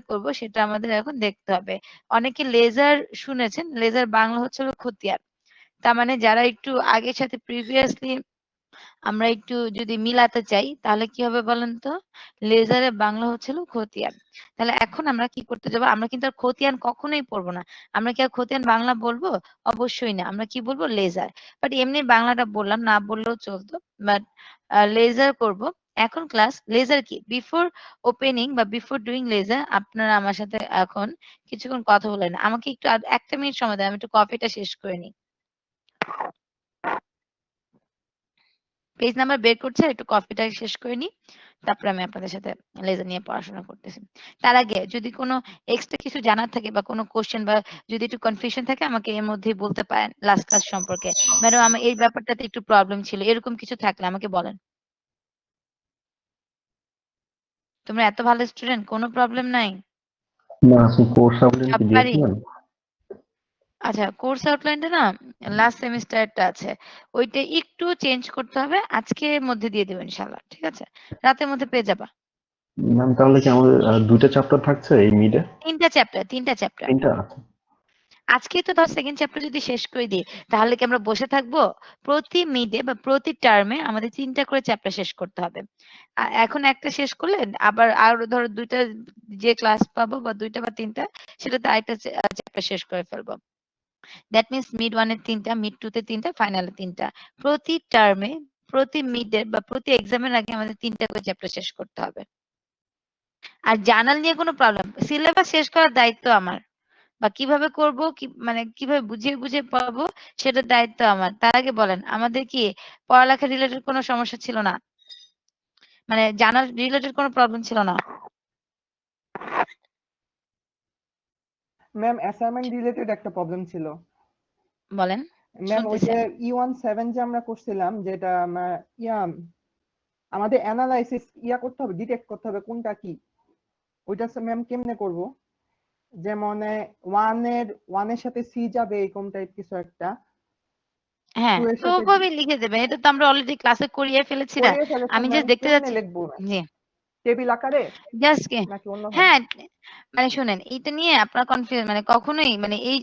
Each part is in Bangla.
করব সেটা আমাদের এখন দেখতে হবে। অনেকে লেজার শুনেছেন, লেজার বাংলা হচ্ছে হলো খতিয়ান। তার মানে যারা একটু আগের সাথে প্রিভিয়াসলি আমরা একটু যদি মিলাতে চাই তাহলে কি হবে বলেন তো? লেজারের বাংলা হচ্ছে হলো খতিয়ান। তাহলে এখন আমরা কি করতে যাব? আমরা কিন্তু আর খতিয়ান কখনোই পড়ব না। আমরা কি আর খতিয়ান বাংলা বলবো? অবশ্যই না। আমরা কি বলবো? লেজার। বাট এমনি বাংলাটা বললাম, না বললেও চলতো। বাট লেজার করব। এখন ক্লাস লেজার কি? বিফোর ওপেনিং বা বিফোর ডুইং লেজার আপনারা আমার সাথে এখন কিছুক্ষণ কথা বলেন। আমাকে একটু ১ টা মিনিট সময় দেন। আমি একটু কফিটা শেষ করে নিই। পেজ নাম্বার বের করছি আর একটু কফিটা শেষ করে নিই। তারপরে আমি আপনাদের সাথে লেজার নিয়ে পড়াশোনা করতেছি। তার আগে যদি কোনো এক্সট্রা কিছু জানার থাকে বা কোনো কোয়েশ্চেন বা যদি একটু কনফিউশন থাকে আমাকে এর মধ্যেই বলতে পারেন লাস্ট ক্লাস সম্পর্কে। ম্যাডাম আমার এই ব্যাপারটাতে একটু প্রবলেম ছিল। এরকম কিছু থাকলে আমাকে বলেন। তোমরা এত ভালো স্টুডেন্ট, কোনো প্রবলেম নাই? না আপনি কোর্স আউটলাইন সব কি পারি? দিয়েছিলেন? আচ্ছা, কোর্স আউটলাইনটা না লাস্ট সেমিস্টারটা আছে। ওইটা একটু চেঞ্জ করতে হবে। আজকের মধ্যে দিয়ে দেব ইনশাআল্লাহ। ঠিক আছে? রাতের মধ্যে পেয়ে যাবা। ম্যাম তাহলে কি আমাদের ২টা চ্যাপ্টার থাকছে এই মিডে? ৩ টা চ্যাপ্টার, ৩ টা চ্যাপ্টার। ৩টা? আচ্ছা। আজকেই তো ধর সেকেন্ড চ্যাপ্টার যদি শেষ করে দিই, তাহলে কি আমরা বসে থাকবো? প্রতি মিডে বা প্রতি টার্মে আমাদের ৩ টা করে চ্যাপ্টার শেষ করতে হবে। এখন একটা শেষ করলে আবার আরো ধরো ২ টা যে ক্লাস পাবো বা ২ টা বা ৩ টা সেটাতে আরেকটা চ্যাপ্টার শেষ করে ফেলবো। দ্যাট মিনস মিড 1 এর ৩ টা, মিড 2 তে ৩ টা, ফাইনালে ৩ টা। প্রতি টার্মে, প্রতি মিডে বা প্রতি এক্সামের আগে আমাদের ৩ টা করে চ্যাপ্টার শেষ করতে হবে। আর জার্নাল নিয়ে কোনো প্রবলেম, সিলেবাস শেষ করার দায়িত্ব আমার। বা কিভাবে করব মানে কিভাবে বুঝিয়ে বুঝিয়ে পড়াবো সেটার দায়িত্ব আমার। তার আগে বলেন আমাদের কি পড়ালেখা রিলেটেড কোনো সমস্যা ছিল না? মানে জানার রিলেটেড কোনো প্রবলেম ছিল না? ম্যাম অ্যাসাইনমেন্ট রিলেটেড একটা প্রবলেম ছিল। বলেন, ম্যাম ওই শুনতেছি যে আমি। E17 যে আমরা করছিলাম যেটা আমাদের অ্যানালাইসিস করতে হবে, ডিটেক্ট করতে হবে কোনটা কি। ওইটা ম্যাম কেমনে করব? যেমন 1 এর সাথে সি যাবে এরকম টাইপ কিছু একটা। হ্যাঁ, 2 এর তো সাথে ওভাবে লিখে দেবেন। এটা তো আমরা অলরেডি ক্লাসে করিয়ে ফেলেছি না? করিয়ে ফেলেছেন আমি ম্যাম, জাস্ট দেখতে কেমনে যাচ্ছি। লিখবো ম্যাম? জি। টেবিল আকারে জাস্ট কি নাকি অন্যভাবে? হ্যাঁ, মানে শোনেন এটা নিয়ে আপনার মানে কখনোই মানে এই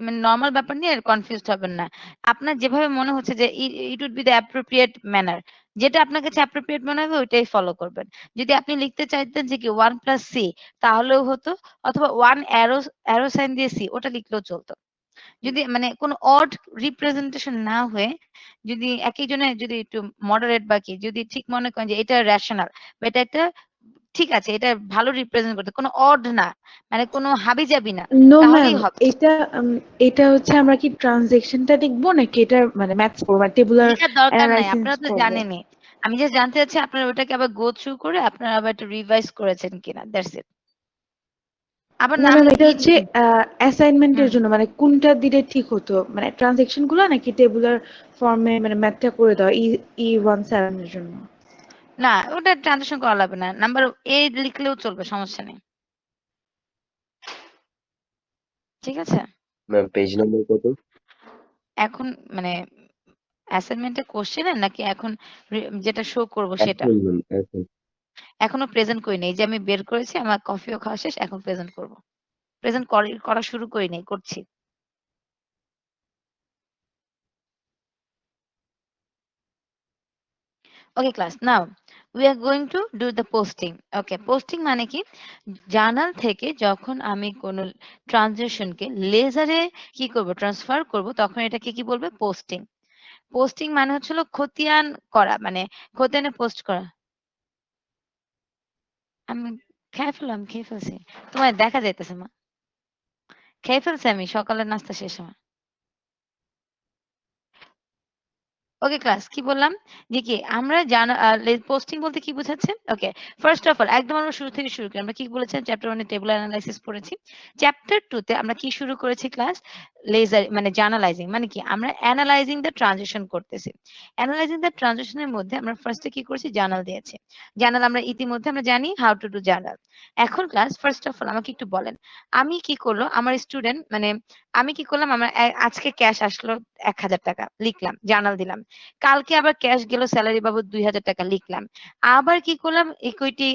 মানে নরমাল ব্যাপার নিয়ে কনফিউজড হবেন না। আপনার যেভাবে মনে হচ্ছে যে it would be the appropriate manner. যেটা আপনার কাছে অ্যাপ্রোপ্রিয়েট মনে হবে ওইটাই ফলো করবেন। যদি আপনি লিখতে চাইতেন যে কি 1 প্লাস সি তাহলেও হতো, অথবা 1 অ্যারো সাইন দিয়ে সি ওটা লিখলেও চলতো। যদি মানে কোনো অড রিপ্রেজেন্টেশন না হয়ে যদি একেকজনের যদি একটু মডারেট বা কি যদি ঠিক মনে করেন যে এটা রেশনাল বা এটা একটা ঠিক আছে এটা ভালো রিপ্রেজেন্ট করতে কোনো অড না মানে কোনো হাবিজাবি না নো ম্যাম, তাহলেই হবে। এটা হচ্ছে আমরা কি ট্রানজেকশনটা লিখবো নাকি এটা মানে ম্যাথস করবো মানে টেবুলার লেখার দরকার নাই, অ্যানালাইসিস আপনারা তো করবো? জানেনই। আমি জাস্ট জানতে চাচ্ছি আপনারা ওটাকে আবার গো থ্রু করে আপনারা আবার একটু রিভাইজ করেছেন কিনা, দ্যাটস ইট। আবার না না ম্যাম, এটা লিখে হচ্ছে অ্যাসাইনমেন্টের হুম জন্য মানে কোনটা দিলে ঠিক হতো, মানে ট্রানজেকশন গুলো নাকি টেবুলার ফর্মে মানে ম্যাথটা করে দেওয়া E17 এর জন্য? না ওটা ট্রানজেকশন করা লাগবে না, নাম্বার এ লিখলেও চলবে, সমস্যা নেই। ঠিক আছে? ম্যাম পেজ নাম্বার কত? এখন মানে অ্যাসাইনমেন্টের কোশ্চেনের নাকি এখন যেটা শো করব সেটা? এখন ম্যাম এখন। এখনো প্রেজেন্ট করি নাই। এই যে আমি বের করেছি আমার কফিও খাওয়া শেষ, এখন প্রেজেন্ট করব। প্রেজেন্ট করা শুরু করি নাই, করছি। ওকে class, now we are going to do the posting. Okay, posting মানে কি? জার্নাল থেকে যখন আমি কোনো ট্রানজিশনকে লেজারে কি করব ট্রান্সফার করব তখন এটাকে কি বলবে? পোস্টিং। পোস্টিং মানে হচ্ছে হলো খতিয়ান করা, মানে খতিয়ানে পোস্ট করা। আমি খেয়ে ফেলছি। তোমায় দেখা যাইতেছে মা। খেয়ে ফেলছি আমি, সকালের নাস্তা শেষ আমার। ওকে ক্লাস, কি বললাম? যে কি আমরা পোস্টিং বলতে কি বোঝাচ্ছে? ওকে, ফার্স্ট অফ অল একদম আমরা শুরু থেকে শুরু করি। আমরা কি বলেছি? চ্যাপ্টার 1 এ টেবল অ্যানালাইসিস পড়েছি। চ্যাপ্টার 2 তে আমরা কি শুরু করেছি ক্লাস? লেজার মানে জার্নালাইজিং মানে কি? আমরা এনালাইজিং দ্য ট্রানজিশন করতেছি। এনালাইজিং দ্য ট্রানজিশন এর মধ্যে আমরা ফার্স্ট এ কি করেছি? জার্নাল দিয়েছি। জার্নাল আমরা ইতিমধ্যে আমরা জানি হাউ টু ডু জার্নাল। এখন ক্লাস ফার্স্ট অফ অল আমাকে একটু বলেন, আমি কি করলো আমার স্টুডেন্ট মানে আমি কি করলাম? আমার আজকে ক্যাশ আসলো ৳১,০০০ লিখলাম, জার্নাল দিলাম। কালকে আবার ক্যাশ গেল স্যালারি বাবদ 2000 টাকা লিখলাম। আবার কি করলাম ইকুইটি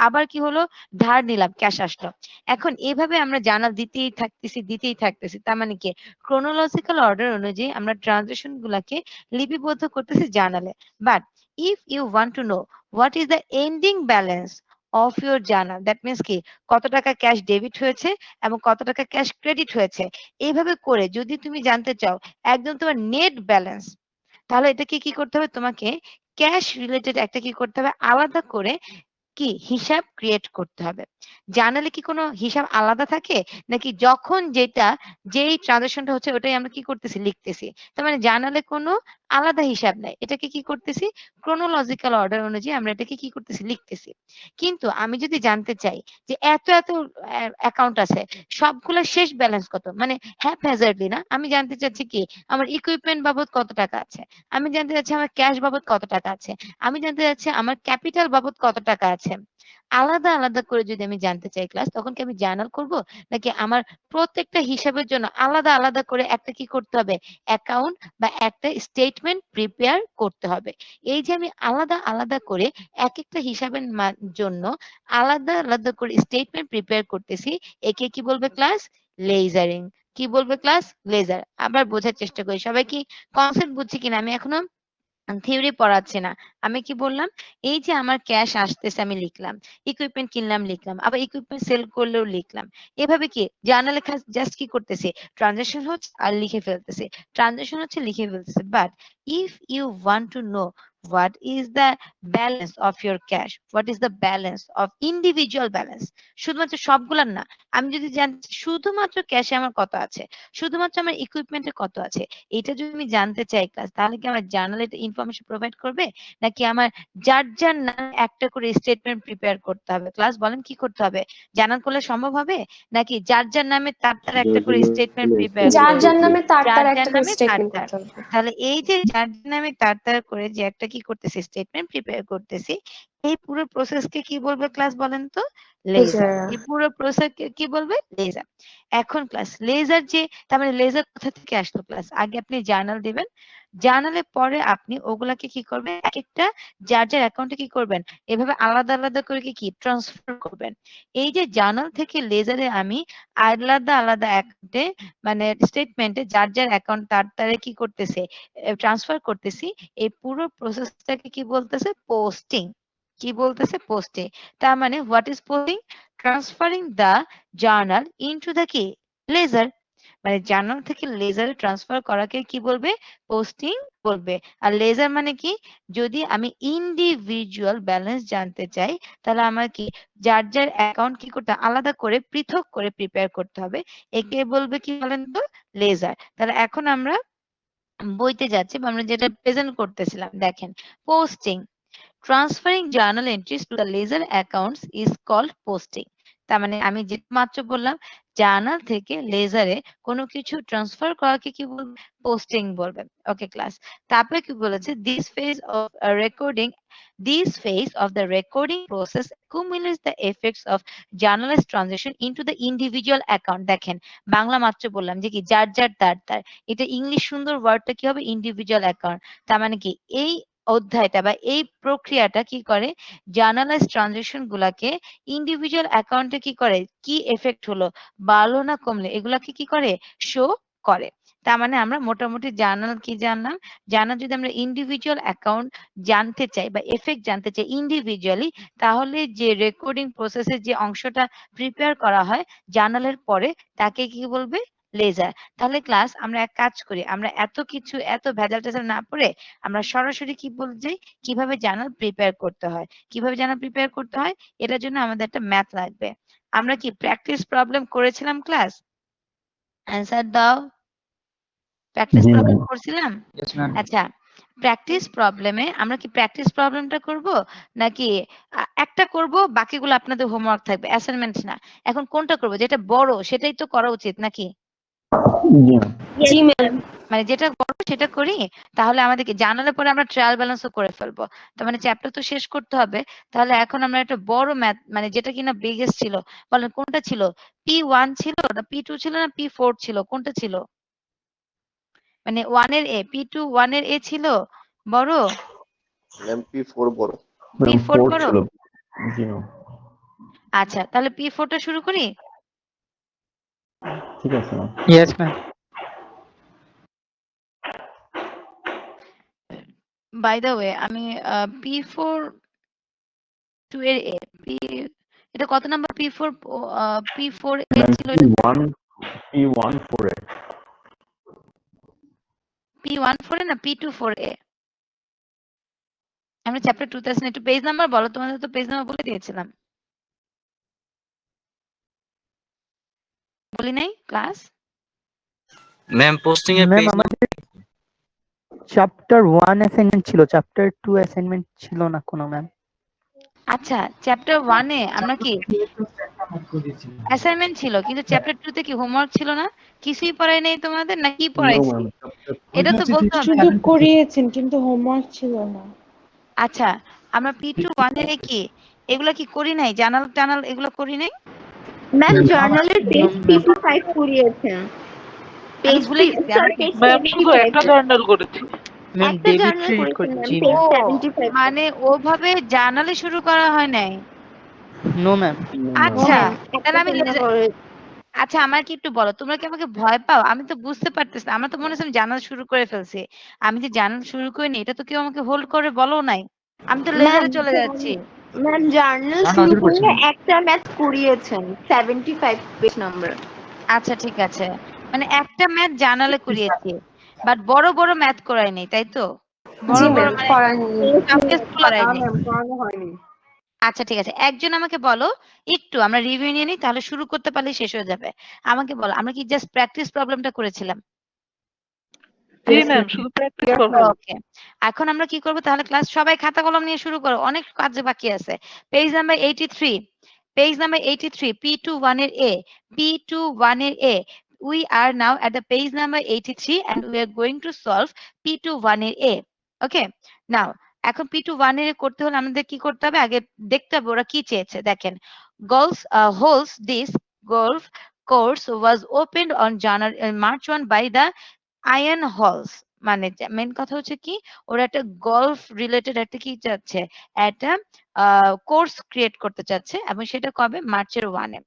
আবার কি হলো ধার নিলাম ক্যাশ আসলো। এখন এভাবে আমরা জার্নাল দিতেই থাকতেছি। তার মানে কি chronological order অনুযায়ী আমরা ট্রানজাকশন গুলাকে লিপিবদ্ধ করতেছি জার্নালে। But if you want to know what is the ending balance of your journal, that means কি কত টাকা ক্যাশ ডেবিট হয়েছে এবং কত টাকা ক্যাশ ক্রেডিট হয়েছে, এইভাবে করে যদি তুমি জানতে চাও একদম তোমার নেট ব্যালেন্স, তাহলে এটাকে কি করতে হবে তোমাকে ক্যাশ রিলেটেড একটা কি করতে হবে আলাদা করে কি হিসাব ক্রিয়েট করতে হবে। জার্নালে কি কোনো হিসাব আলাদা থাকে নাকি যখন যেই ট্রানজাকশনটা হচ্ছে ওটাই আমরা কি করতেছি লিখতেছি। তার মানে জার্নালে কোনো আলাদা হিসাব নাই, এটাকে কি করতেছি ক্রোনোলজিক্যাল অর্ডার অনুযায়ী আমরা এটাকে কি করতেছি লিখতেছি। কিন্তু আমি যদি জানতে চাই যে এত অ্যাকাউন্ট আছে সবগুলোর শেষ ব্যালেন্স কত, মানে হ্যাপহ্যাজার্ডলি না, আমি জানতে চাচ্ছি কি আমার ইকুইপমেন্ট বাবদ কত টাকা আছে, আমি জানতে চাচ্ছি আমার ক্যাশ বাবদ কত টাকা আছে, আমি জানতে চাচ্ছি আমার ক্যাপিটাল বাবদ কত টাকা আছে। আলাদা করে যদি আমি জানতে চাই ক্লাস, তখন কি আমি জার্নাল করব নাকি আমার প্রত্যেকটা হিসাবের জন্য আলাদা করে একটা কি করতে হবে অ্যাকাউন্ট বা একটা স্টেটমেন্ট প্রিপেয়ার করতে হবে। এই যে আমি আলাদা করে একেকটা হিসাবের জন্য আলাদা করে স্টেটমেন্ট প্রিপেয়ার করতেছি, একে কি বলবে ক্লাস লেজারিং। কি বলবে ক্লাস লেজার। আবার বোঝার চেষ্টা করি সবাই কি কনসেপ্ট বুঝছে কিনা, আমি এখনো থিওরি পড়াচ্ছি না। আমি কি বললাম এই যে আমার ক্যাশ আসতেছে আমি লিখলাম, ইকুইপমেন্ট কিনলাম লিখলাম, আবার ইকুইপমেন্ট সেল করলেও লিখলাম। এভাবে কি জার্নালে জাস্ট কি করতেছি ট্রানজাকশন হচ্ছে আর লিখে ফেলতেছি, ট্রানজাকশন হচ্ছে লিখে ফেলতেছি। But if you want to know what is the balance of your cash, what is the balance of individual balance, শুধুমাত্র সবগুলার না, আমি যদি জানতে শুধুমাত্র ক্যাশে আমার কত আছে, শুধুমাত্র আমার ইকুইপমেন্টে কত আছে, এটা যদি আমি জানতে চাই ক্লাস, তাহলে কি আমার জার্নালে ইনফরমেশন প্রোভাইড করবে নাকি আমার যার নামে একটা করে স্টেটমেন্ট প্রিপেয়ার করতে হবে। ক্লাস বলেন কি করতে হবে, জার্নাল করলে সম্ভব হবে নাকি যার নামে তার একটা করে স্টেটমেন্ট প্রিপেয়ার যার করবে, যার নামে তার যার একটা করে নামে স্টেটমেন্ট তার। করতে হবে। তাহলে এই যে যার নামে তার করে যে একটা কি করতেছি স্টেটমেন্ট প্রিপেয়ার করতেছি, এই পুরো প্রসেসকে কি বলবে ক্লাস বলেন তো লেজার। এই পুরো প্রসেসকে কি বলবে লেজার। এখন ক্লাস লেজার যে তার মানে লেজার কোথা থেকে আসলো ক্লাস, আগে আপনি জার্নাল দিবেন, জার্নালে পরে আপনি ওগুলাকে কি করবেন একেকটা যার অ্যাকাউন্টে কি করবেন এভাবে আলাদা করে কি ট্রান্সফার করবেন। এই যে জার্নাল থেকে লেজারে আমি আলাদা অ্যাকাউন্টে মানে স্টেটমেন্টে যার অ্যাকাউন্ট তারে কি করতেছে ট্রান্সফার করতেছি, এই পুরো প্রসেসটাকে কি বলতেছে পোস্টিং। কি বলতেছে পোস্টে। তার মানে what is posting, transferring the journal into the কি লেজার, মানে জার্নাল থেকে লেজারে ট্রান্সফার করাকে কি বলবে পোস্টিং বলবে। আর লেজার মানে কি, যদি আমি ইন্ডিভিজুয়াল ব্যালেন্স জানতে চাই তাহলে আমার কি যার অ্যাকাউন্ট কি করতে আলাদা করে পৃথক করে প্রিপেয়ার করতে হবে, একে বলবে কি বলেন তো লেজার। তাহলে এখন আমরা বইতে যাচ্ছি বা আমরা যেটা প্রেজেন্ট করতেছিলাম দেখেন posting, transferring journal entries to the ledger accounts is called posting. তার মানে আমি যে মাত্র বললাম জার্নাল থেকে লেজারে কোনো কিছু ট্রান্সফার করাকে কি বলবে পোস্টিং বলবে। ওকে ক্লাস, তারপরে কি বলেছে this phase of the recording process accumulates the effects of journalist transaction into the individual account। দেখেন বাংলা মাত্র বললাম যে কি যার তার, এটা ইংলিশ সুন্দর ওয়ার্ডটা কি হবে ইন্ডিভিজুয়াল অ্যাকাউন্ট। তার মানে কি এই অধ্যায়টা বা এই প্রক্রিয়াটা কি করে জার্নালাইজ ট্রানজাকশন গুলাকে ইন্ডিভিজুয়াল অ্যাকাউন্টে কি করে কি এফেক্ট হলো বাড়লো না কমলে এগুলাকে কি করে শো করে। তার মানে আমরা মোটামুটি জার্নাল কি জানলাম, জার্নাল যদি আমরা ইন্ডিভিজুয়াল অ্যাকাউন্ট জানতে চাই বা এফেক্ট জানতে চাই ইন্ডিভিজুয়ালি, তাহলে যে রেকর্ডিং প্রসেসের যে অংশটা প্রিপেয়ার করা হয় জার্নালের পরে তাকে কি বলবে লেজার। তাহলে ক্লাস আমরা এক কাজ করি, আমরা এত ভেজাল টেজাল না পড়ে আমরা সরাসরি কি বলতে যাই কিভাবে জার্নাল প্রিপেয়ার করতে হয়। কিভাবে জার্নাল প্রিপেয়ার করতে হয় এটার জন্য আমাদের একটা ম্যাথ লাগবে। আমরা কি প্র্যাকটিস প্রবলেম করেছিলাম ক্লাস, অ্যান্সার দাও। প্র্যাকটিস জি প্রবলেম ম্যাম। করছিলাম। আচ্ছা প্র্যাকটিস প্রবলেমে আমরা কি প্র্যাকটিস প্রবলেমটা করব নাকি একটা করব বাকিগুলো আপনাদের হোমওয়ার্ক থাকবে অ্যাসাইনমেন্ট না। এখন কোনটা করব, যেটা বড় সেটাই তো করা উচিত নাকি, জি ম্যাম। জি ম্যাম। মানে যেটা বড় সেটা করি, তাহলে আমাদেরকে জানালে পরে আমরা ট্রায়াল ব্যালেন্সও করে ফেলবো। তার মানে চ্যাপ্টার তো শেষ করতে হবে। তাহলে এখন আমরা একটা বড় ম্যাথ মানে যেটা কিনা বিগেস্ট ছিল, বলেন কোনটা ছিল, P1 ছিল না P2 ছিল না P4 ছিল, কোনটা ছিল, মানে 1 এর A P2 1 এর A ছিল বড়? ম্যাম P4 বড়। ম্যাম P4 4 বড়? ছিল। জি ম্যাম। আচ্ছা, তাহলে P4 টা শুরু করি? ঠিক আছে ma'am. Yes, ma'am. By the way আমি P4 2 এর A, এটা কত number P4 P4 A ma'am ছিল এটা? P1 4 এ। P14 এ না P24 A? আমরা চ্যাপ্টার 2 তে আছি না, একটু পেজ নাম্বার বলো, তোমাদের তো পেজ নাম্বার বলে দিয়েছিলাম। বলি নাই ক্লাস? ম্যাম পোস্টিং এর ম্যাম পেজ আমাদের চ্যাপ্টার 1 অ্যাসাইনমেন্ট ছিল, চ্যাপ্টার 2 অ্যাসাইনমেন্ট ছিল না কোনো ম্যাম। আচ্ছা, চ্যাপ্টার 1 এ আমরা কি অ্যাসাইনমেন্ট ছিল, কিন্তু চ্যাপ্টার 2 তে কি হোমওয়ার্ক ছিল না? কিছুই পড়াই নাই তোমাদের, না কি নো পড়াইছি? ম্যাম। এটা তো বলতে হবে। শুধু করিয়েছেন কিন্তু হোমওয়ার্ক ছিল না। আচ্ছা, আমরা P21 এ কি এগুলা কি করি নাই? জার্নাল টানাল এগুলো করি নাই? ম্যাম জার্নালের পেজ 55 করিয়েছেন। আমি পেজ ভুলে গেছি। সরি আমরা পেজ ম্যাম শুধু একটা 75 জার্নাল করেছি। ম্যাম একটা ডেবিট জার্নাল ক্রেডিট করেছেন করে ম্যাম জি পেজ ও ম্যাম। 75 মানে ওভাবে জার্নালে শুরু করা হয় নাই। No ma'am. আচ্ছা, ম্যাম একটা তাহলে আমি পেজে করে আচ্ছা আমার কি একটু বলো, তোমরা কি আমাকে ভয় পাও? আমি তো বুঝতে পারতেছি না। আমার তো মনে হচ্ছে আমি জার্নাল শুরু করে ফেলছি। আমি যে জার্নাল শুরু করিনি এটা তো কেউ আমাকে হোল্ড করে বলো নাই। আমি তো ম্যাম লেজারে চলে যাচ্ছি। ম্যাম জার্নাল শুরু করলে একটা ম্যাথ করিয়েছেন 75 পেজ নাম্বার। আচ্ছা ঠিক আছে। মানে একটা ম্যাথ জার্নালে করিয়েছি। বাট বড় বড় ম্যাথ করাই নাই, তাই তো? বড় জি বড় ম্যাম মানে করাননি। টাফেস্ট করাই না নাই। ম্যাম করানো হয়নি। আচ্ছা ঠিক আছে। একজন আমাকে বলো, একটু আমরা রিভিউ নিয়ে নিই, তাহলে শুরু করতে পারলেই শেষ হয়ে যাবে। আমাকে বলো, আমরা কি জাস্ট প্র্যাকটিস প্রবলেমটা করেছিলাম? জি ম্যাম, শুধু প্র্যাকটিস Yes, করবো। ma'am. ওকে। এখন আমরা কি করব তাহলে, ক্লাস সবাই খাতা কলম নিয়ে শুরু করো। অনেক কাজ বাকি আছে। Page number 83। Page number 83 P21 এর A। P21 এর A। We are now at the page number 83 and we are going to solve P21 এর A. Okay? Now, এখন P21 এর করতে হলে আমাদের কি করতে হবে? আগে দেখতে হবে ওরা কি চেয়েছে। দেখেন, holds this golf course was opened on March 1 by the ion halls, মানে মেন কথা হচ্ছে কি, ওরা একটা গলফ রিলেটেড একটা কি চাচ্ছে, একটা কোর্স ক্রিয়েট করতে চাচ্ছে, এবং সেটা কবে? মার্চের 1 এ।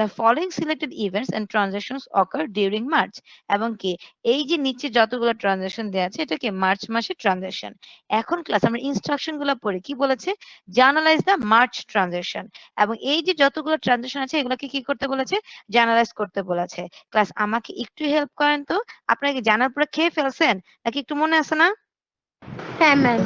The following selected events and transactions occur during March, এবং কি এই যে নিচে যতগুলো ট্রানজাকশন দেওয়া আছে এটা কি মার্চ মাসের ট্রানজাকশন। এখন ক্লাস আমরা ইনস্ট্রাকশন গুলো পড়ি, কি বলেছে? জার্নালাইজ দ্য মার্চ ট্রানজাকশন, এবং এই যে যতগুলো ট্রানজাকশন আছে এগুলোকে কি করতে বলেছে? জার্নালাইজ করতে বলেছে। ক্লাস আমাকে একটু হেল্প করেন তো, আপনারা কি জানার পরে খেয়ে ফেলছেন নাকি একটু মনে আছে না? হ্যাঁ ম্যাম।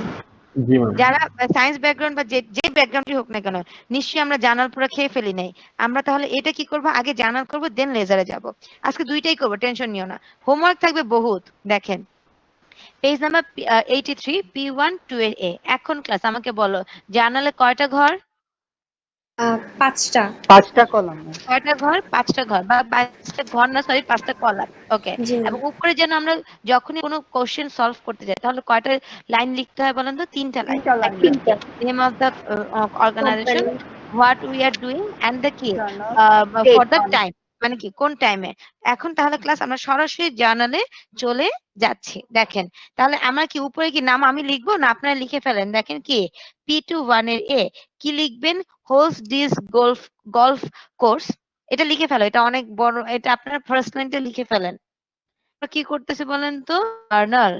জি ম্যাম। যারা সায়েন্স ব্যাকগ্রাউন্ড বা যে ব্যাকগ্রাউন্ডই হোক না কেন, নিশ্চয়ই আমরা জানার পরে খেয়ে ফেলি নাই। আমরা তাহলে এটা কি করব? আগে জানার করব, দেন লেজারে যাব। আজকে দুইটাই করব, টেনশন নিও না। হোমওয়ার্ক থাকবে বহুত। দেখেন, পেজ নাম্বার 83 P1 2 এর A। এখন ক্লাস আমাকে বলো, জার্নালে কয়টা ঘর? 5টা। 5টা কলাম ম্যাম। কয়টা ঘর? 5টা ঘর, বা 5টা ঘর না, সরি 5টা কলাম। ওকে। জি এবং উপরে যেন আমরা যখনই কোনো কোশ্চেন সলভ করতে যাই তাহলে কয়টা লাইন লিখতে হয় বলেন তো? 3টা লাইন। 3টা line ma'am. Name of the organisation, company what we are doing, and the কি journal for the date. Time, মানে কি কোন টাইমে। এখন তাহলে ক্লাস আমরা সরাসরি জার্নালে চলে যাচ্ছি। দেখেন, তাহলে আমার কি উপরে কি নাম আমি লিখবো না আপনারা লিখে ফেলেন? দেখেন কি P21 এর A কি লিখবেন? হোস্ট দিস গলফ কোর্স, এটা লিখে ফেলো। এটা অনেক বড়, এটা আপনার ফার্স্ট লাইনটা লিখে ফেলেন। আমরা কি করতেছি বলেন তো? জার্নাল।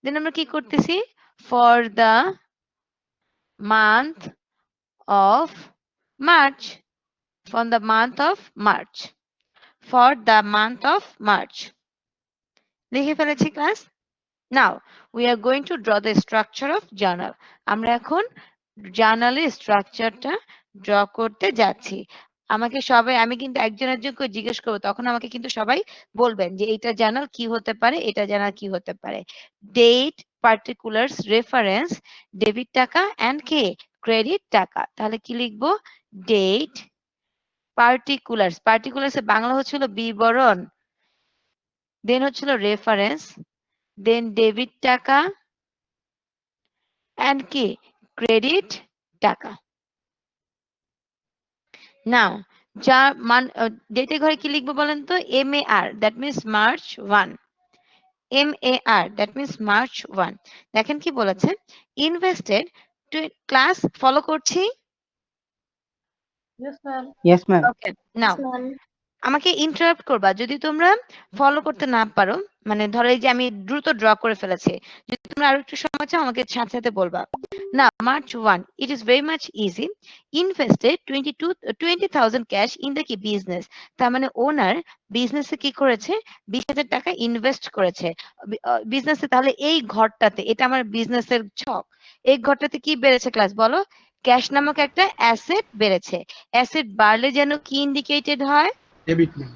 দেন আমরা কি করতেছি? For the month of March, for the month of March, for the month of March লিখে ফেলেছি class. Now we are going to draw the structure of journal. আমরা এখন জার্নালের স্ট্রাকচারটা ড্র করতে যাচ্ছি। আমাকে সবাই, আমি কিন্তু একজন একজন করে জিজ্ঞেস করবো, তখন আমাকে কিন্তু সবাই বলবেন যে এটা জার্নাল কি হতে পারে, এটা জার্নাল কি হতে পারে। ডেট, পার্টিকুলার্স, রেফারেন্স, ডেবিট টাকা, এন্ড কে ক্রেডিট টাকা। তাহলে কি লিখবো? ডেট, পার্টিকুলার্স, পার্টিকুলার্স এর বাংলা হচ্ছিল বিবরণ, দেন হচ্ছিল রেফারেন্স, দেন ডেবিট টাকা, এন্ড কি ক্রেডিট টাকা। নাও যার মান ডেটের ঘরে কি লিখবো বলেন তো? MAR, that means March 1। MAR, that means March 1। দেখেন কি বলেছে, ইনভেস্টেড ক্লাস ফলো করছি। Yes ma'am. ওকে, নাও আমাকে ইন্টারাপ্ট করবা যদি তোমরা ফলো করতে না পারো। মানে ধরো এই যে আমি দ্রুত ড্র করে ফেলেছি, যদি তোমরা আরো একটু সময় চাও আমাকে সাথে সাথে বলবা। না, March 1, it is very much easy. Invested 20,000 cash in the কি বিজনেস। তার মানে ওনার বিজনেসে কি করেছে, 20,000 টাকা ইনভেস্ট করেছে বিজনেসে। তাহলে এই ঘরটাতে, এটা আমার বিজনেসের ছক, এই ঘরটাতে কি বেড়েছে ক্লাস বলো? ক্যাশ নামক একটা অ্যাসেট বেড়েছে। অ্যাসেট বাড়লে যেন কি ইন্ডিকেটেড হয়? Debit ma'am.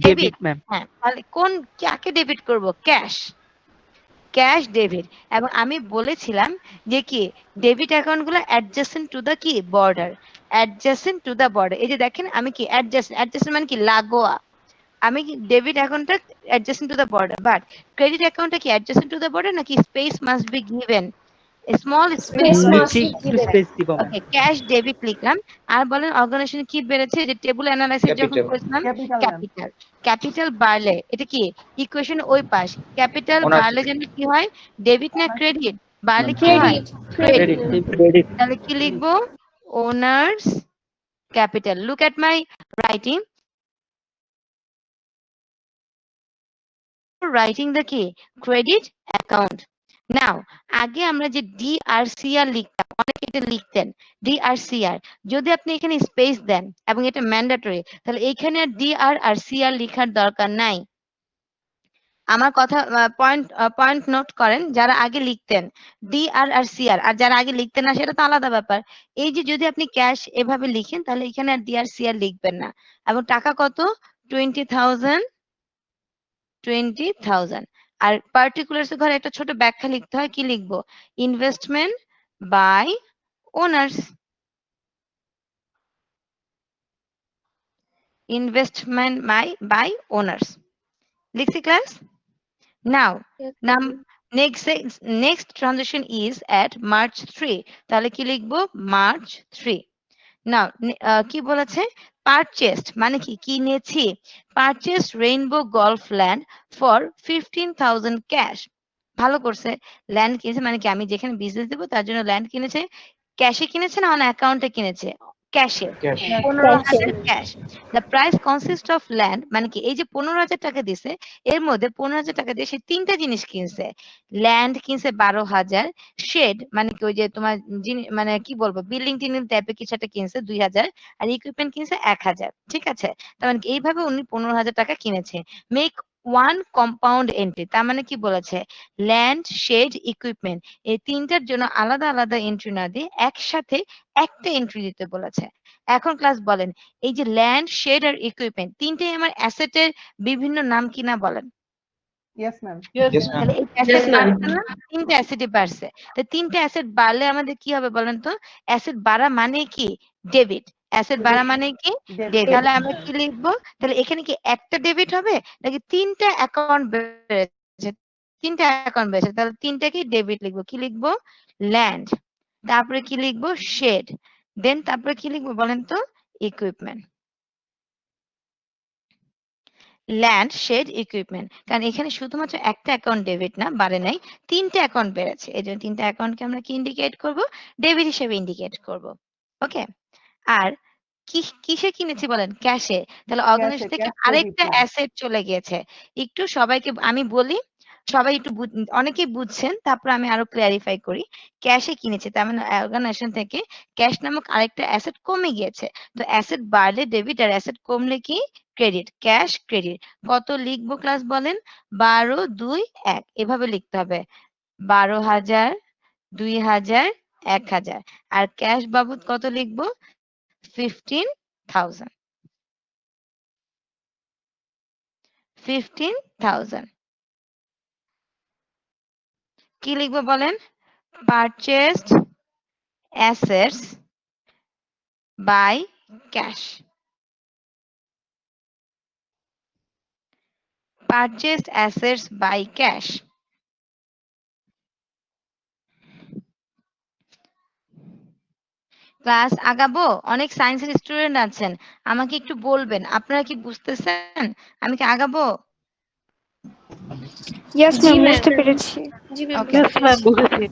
Debit ma'am. হ্যাঁ, তাহলে কোন কাকে ডেবিট করব? ক্যাশ। Cash debit. এবং আমি বলেছিলাম যে কি ডেবিট অ্যাকাউন্ট গুলো অ্যাডজাসেন্ট টু দা কি border, adjacent to the border. এই যে দেখেন আমি কি অ্যাডজাসেন্ট মানে কি লাগোয়া। আমি কি ডেবিট অ্যাকাউন্টটা adjacent to the border, but credit অ্যাকাউন্টটা কি অ্যাডজাসেন্ট টু দা বর্ডার নাকি space must be given, small space নিচে একটু স্পেস দিব ম্যাম। ওকে, ক্যাশ ডেবিট লিখলাম। আর বলেন অর্গানাইজেশন কি বেড়েছে? যে টেবল অ্যানালাইসিস যখন Capital. করেছিলাম, ক্যাপিটাল ম্যাম। ক্যাপিটাল। ক্যাপিটাল বাড়লে এটা কি ইকুয়েশন ওই পাশ, ক্যাপিটাল Ownership. বাড়লে যেন কি হয়? ডেবিট না ক্রেডিট? বাড়লে কি হয়? ক্রেডিট। ক্রেডিট। ক্রেডিট। তাহলে কি লিখবো? Owners capital. Look at my writing, writing the কি ক্রেডিট অ্যাকাউন্ট। নাও আগে আমরা যে ডিআরসিআর লিখতাম, অনেকে এটা লিখতেন ডিআরসিআর। যদি আপনি এখানে স্পেস দেন এবং এটা ম্যান্ডেটরি, তাহলে এখানে আর ডিআর আর সিআর লেখার দরকার নাই। আমার কথা পয়েন্ট নোট করেন, যারা আগে লিখতেন ডিআর আর সিআর, আর যারা আগে লিখতেন না সেটা তো আলাদা ব্যাপার। এই যে যদি আপনি ক্যাশ এভাবে লিখেন তাহলে এখানে আর ডিআর সিআর লিখবেন না। এবং টাকা কত? 20,000। 20,000। আর পার্টিকুলার্স ঘরে একটা ছোট ব্যাখ্যা লিখতে হয়, কি লিখবো? Investment by owners. Investment by owners লিখছি class. Now next transaction is at March 3। তাহলে কি লিখবো? মার্চ 3। না কি বলেছে? পারচেসড মানে কি কিনেছি। Purchased rainbow golf land for 15,000 cash. ভালো করছে, ল্যান্ড কিনেছে মানে কি আমি যেখানে বিজনেস দেবো তার জন্য ল্যান্ড কিনেছে। ক্যাশে কিনেছে না অন অ্যাকাউন্টে কিনেছে? ক্যাশে। Cash. 15,000 cash. The price consist of land মানে কি এই যে 15,000 টাকা দিছে, এর মধ্যে 15,000 টাকা দিয়ে সে তিনটা জিনিস কিনছে। ল্যান্ড কিনছে 12,000, শেড মানে কি ওই যে তোমার মানে কি বলবো বিল্ডিং টিল্ডিং টাইপের কিছু একটা কিনছে 2,000, আর ইকুইপমেন্ট কিনছে 1,000। ঠিক আছে, তার মানে কি এইভাবে উনি 15,000 টাকা কিনেছে। মেক ওয়ান কম্পাউন্ড এন্ট্রি, তার মানে কি বলেছে? ল্যান্ড, শেড, ইকুইপমেন্ট এই তিনটার জন্য আলাদা আলাদা এন্ট্রি না দিয়ে একসাথে একটা এন্ট্রি দিতে বলেছে। এখন ক্লাস বলেন, এই যে ল্যান্ড, শেড আর ইকুইপমেন্ট তিনটেই আমার অ্যাসেটের বিভিন্ন নাম কিনা বলেন। Yes ma'am. Yes, ma'am. তাহলে এই অ্যাসেট বাড়ছে না? তিনটা অ্যাসেটই বাড়ছে। তো তিনটা অ্যাসেট বাড়লে আমাদের কি হবে বলেন তো? অ্যাসেট বাড়া মানে কি? ডেবিট। অ্যাসেট বাড়া মানে কি? ডেবিট। তাহলে আমরা কি লিখবো? তাহলে এখানে কি একটা ডেবিট হবে নাকি তিনটা অ্যাকাউন্ট বেড়েছে? তিনটা অ্যাকাউন্ট বেড়েছে, তাহলে তিনটাকেই ডেবিট লিখবো। কি লিখবো? ল্যান্ড। তারপরে কি লিখবো? শেড। দেন তারপরে কি লিখবো বলেন তো? ইকুইপমেন্ট। Land, shed, equipment. কারণ এখানে শুধুমাত্র একটা অ্যাকাউন্ট ডেবিট না, বাড়ে নাই, তিনটা অ্যাকাউন্ট বেড়েছে। এই জন্য তিনটা অ্যাকাউন্টকে আমরা কি ইন্ডিকেট করব? ডেবিট হিসেবে ইন্ডিকেট করব। ওকে, আর কিসে কিনেছি বলেন? ক্যাশে। তাহলে অর্গানাইজেশন থেকে ক্যাশ আরেকটা ক্রেডিট অ্যাসেট চলে গিয়েছে। একটু সবাইকে আমি বলি, সবাই একটু অনেকেই বুঝছেন, তারপর আমি আরো ক্লিয়ারিফাই করি। ক্যাশে কিনেছে তার মানে অর্গানাইজেশন থেকে ক্যাশ নামক আরেকটা অ্যাসেট কমে গিয়েছে। তো অ্যাসেট বাড়লে ডেবিট আর অ্যাসেট কমলে কি? ক্রেডিট। Cash credit. কত লিখবো ক্লাস বলেন? 12, 2, 1 এভাবে লিখতে হবে। 12,000, 2,000, 1,000। আর ক্যাশ বাবদ কত লিখবো? 15,000। 15,000 কি লিখবো বলেন? Purchased assets by cash. Purchased assets by cash. Class আগাবো? অনেক সায়েন্সের স্টুডেন্ট আছেন, আমাকে একটু বলবেন আপনারা কি বুঝতেছেন? আমি কি আগাবো? ইয়েস জি ম্যাম ম্যাম বুঝতে পেরেছি। জি ম্যাম ওকে Yes, ma'am, বুঝেছি।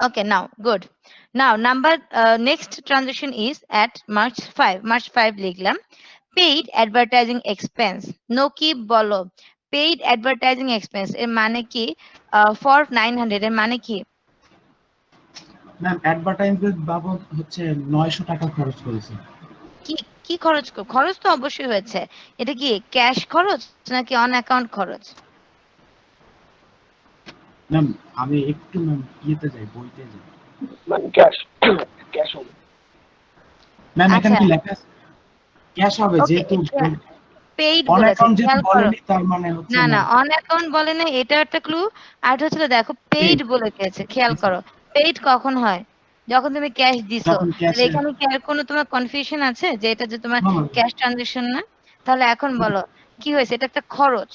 okay now good now number next transaction is at March 5 লিখলাম paid advertising expense কি বলো paid advertising expense এর মানে কি for 900 এর মানে কি ম্যাম অ্যাডভার্টাইজমেন্ট বাবদ হচ্ছে 900 টাকা খরচ করেছে। কি কি খরচ খরচ তো অবশ্যই হয়েছে এটা কি ক্যাশ খরচ নাকি অন অ্যাকাউন্ট খরচ ম্যাম আমি একটু ম্যাম ইয়েতে যাই, বইতে যাই। মানে ক্যাশ হবে। ম্যাম এখানে আচ্ছা কি লেখা আছে ক্যাশ হবে? ওকে যেহেতু পেইড অন বলেছে অ্যাকাউন্ট যেহেতু খেয়াল করো বলেনি, তার মানে হচ্ছে না না ম্যাম অন অ্যাকাউন্ট বলে না এটা একটা ক্লু আর হচ্ছে দেখো পেইড পেইড। বলে দিয়েছে খেয়াল করো পেইড কখন হয় যখন তুমি ক্যাশ দিছো যখন তাহলে ক্যাশে এখানে কি আর কোনো তোমার কনফিউশন আছে যে এটা যে তোমার না ম্যাম, ক্যাশ ট্রানজাকশন না তাহলে এখন বলো কি হয়েছে এটা একটা খরচ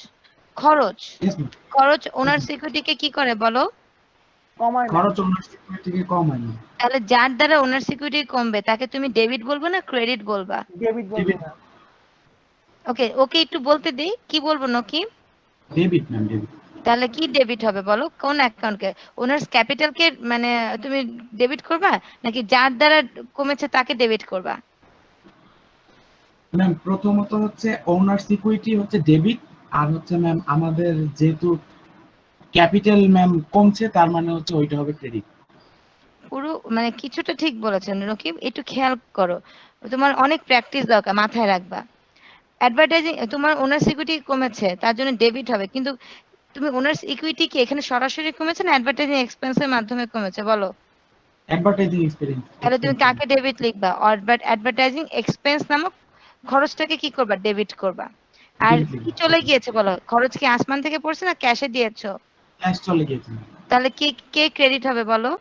খরচ ইয়েস ম্যাম, খরচ ওনার সিকিউরিটিকে কি করে বলো কমায় ম্যাম, খরচ ওনার সিকিউরিটি থেকে কম হয় না। তাহলে যার দ্বারা ওনার সিকিউরিটি কমবে তাকে তুমি ডেবিট বলবো না ক্রেডিট বলবা ডেবিট বলবো ডেবিট, ম্যাম। ওকে ওকে একটু বলতে দিই কি বলবো নাকি ডেবিট ম্যাম, ডেবিট। তাহলে কি ডেবিট হবে বলো কোন অ্যাকাউন্টকে ওনার ক্যাপিটালকে মানে তুমি ডেবিট করবা নাকি যার দ্বারা কমেছে তাকে ডেবিট করবা ম্যাম প্রথমত হচ্ছে ওনার সিকিউরিটি হচ্ছে ডেবিট, আর হচ্ছে ম্যাম আমাদের যেহেতু ক্যাপিটাল ম্যাম কমছে, তার মানে হচ্ছে ওইটা হবে ক্রেডিট। পুরো মানে কিছুটা ঠিক বলেছেন রকিব একটু খেয়াল করো তোমার অনেক প্র্যাকটিস দরকার মাথায় রাখবা অ্যাডভার্টাইজিং তোমার ওনার সিকিউরিটি কমেছে তার জন্য ডেবিট হবে কিন্তু তুমি ওনার ইকুইটি কি এখানে সরাসরি কমেছে না অ্যাডভার্টাইজিং এক্সপেন্সের মাধ্যমে কমেছে বলো অ্যাডভার্টাইজিং এক্সপেরিয়েন্স তাহলে তুমি এক্সপেন্স। কাকে ডেবিট লিখবা অ্যাডভার্টাইজিং এক্সপেন্স নামক খরচটাকে কি করবা ডেবিট করবা আর ডেবিট কি লিখব। চলে গিয়েছে বলো খরচ কি আসমান থেকে পড়ছে না ক্যাশে দিয়েছো ক্যাশ চলে গিয়েছে, তাহলে কে কে ক্রেডিট হবে বলো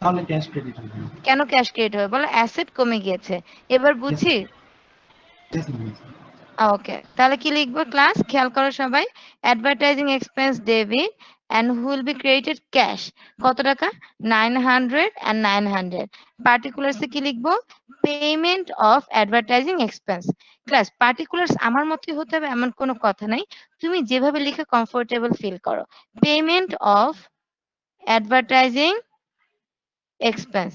তাহলে ক্যাশ ক্রেডিট হবে। কেন ক্যাশ ক্রেডিট হবে বলো অ্যাসেট কমে গিয়েছে এবার ইয়েস বুঝি ইয়েস ম্যাম। ওকে তাহলে কি লিখবো ক্লাস খেয়াল করো সবাই advertising expense debit and who will be created cash কত টাকা 900 and 900 পার্টিকুলার্স কি লিখবো payment of advertising expense class particulars আমার মতই হতে হবে এমন কোনো কথা নাই তুমি যেভাবে লিখে কমফোর্টেবল ফিল করো payment of advertising expense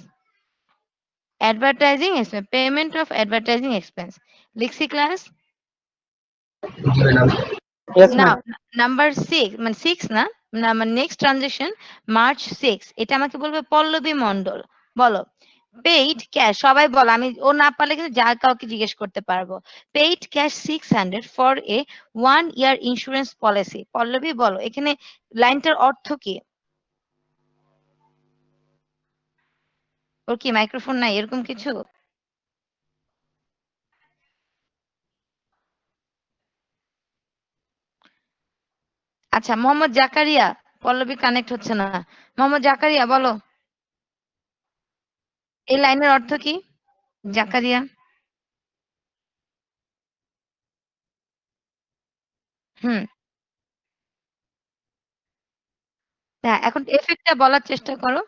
payment of advertising expense লিখছি ক্লাস ইয়েস ম্যাম। নাও নাম্বার 6 মানে 6 না মানে নেক্সট ট্রানজাকশন মার্চ 6 এটা আমাকে বলবে পল্লবী মণ্ডল বলো পেইড ক্যাশ সবাই বলো আমি ও না পারলে কিন্তু যা কাউকে জিজ্ঞেস করতে পারবো paid cash 600 for a 1 year insurance policy Pallabi বলো এখানে লাইনটার অর্থ কি ওর কি মাইক্রোফোন নাই এরকম কিছু আচ্ছা মোহাম্মদ জাকারিয়া পল্লবী কানেক্ট হচ্ছে না মোহাম্মদ জাকারিয়া বলো এই লাইনের অর্থ কি জাকারিয়া হুম হ্যাঁ এখন এফেক্টটা বলার চেষ্টা করো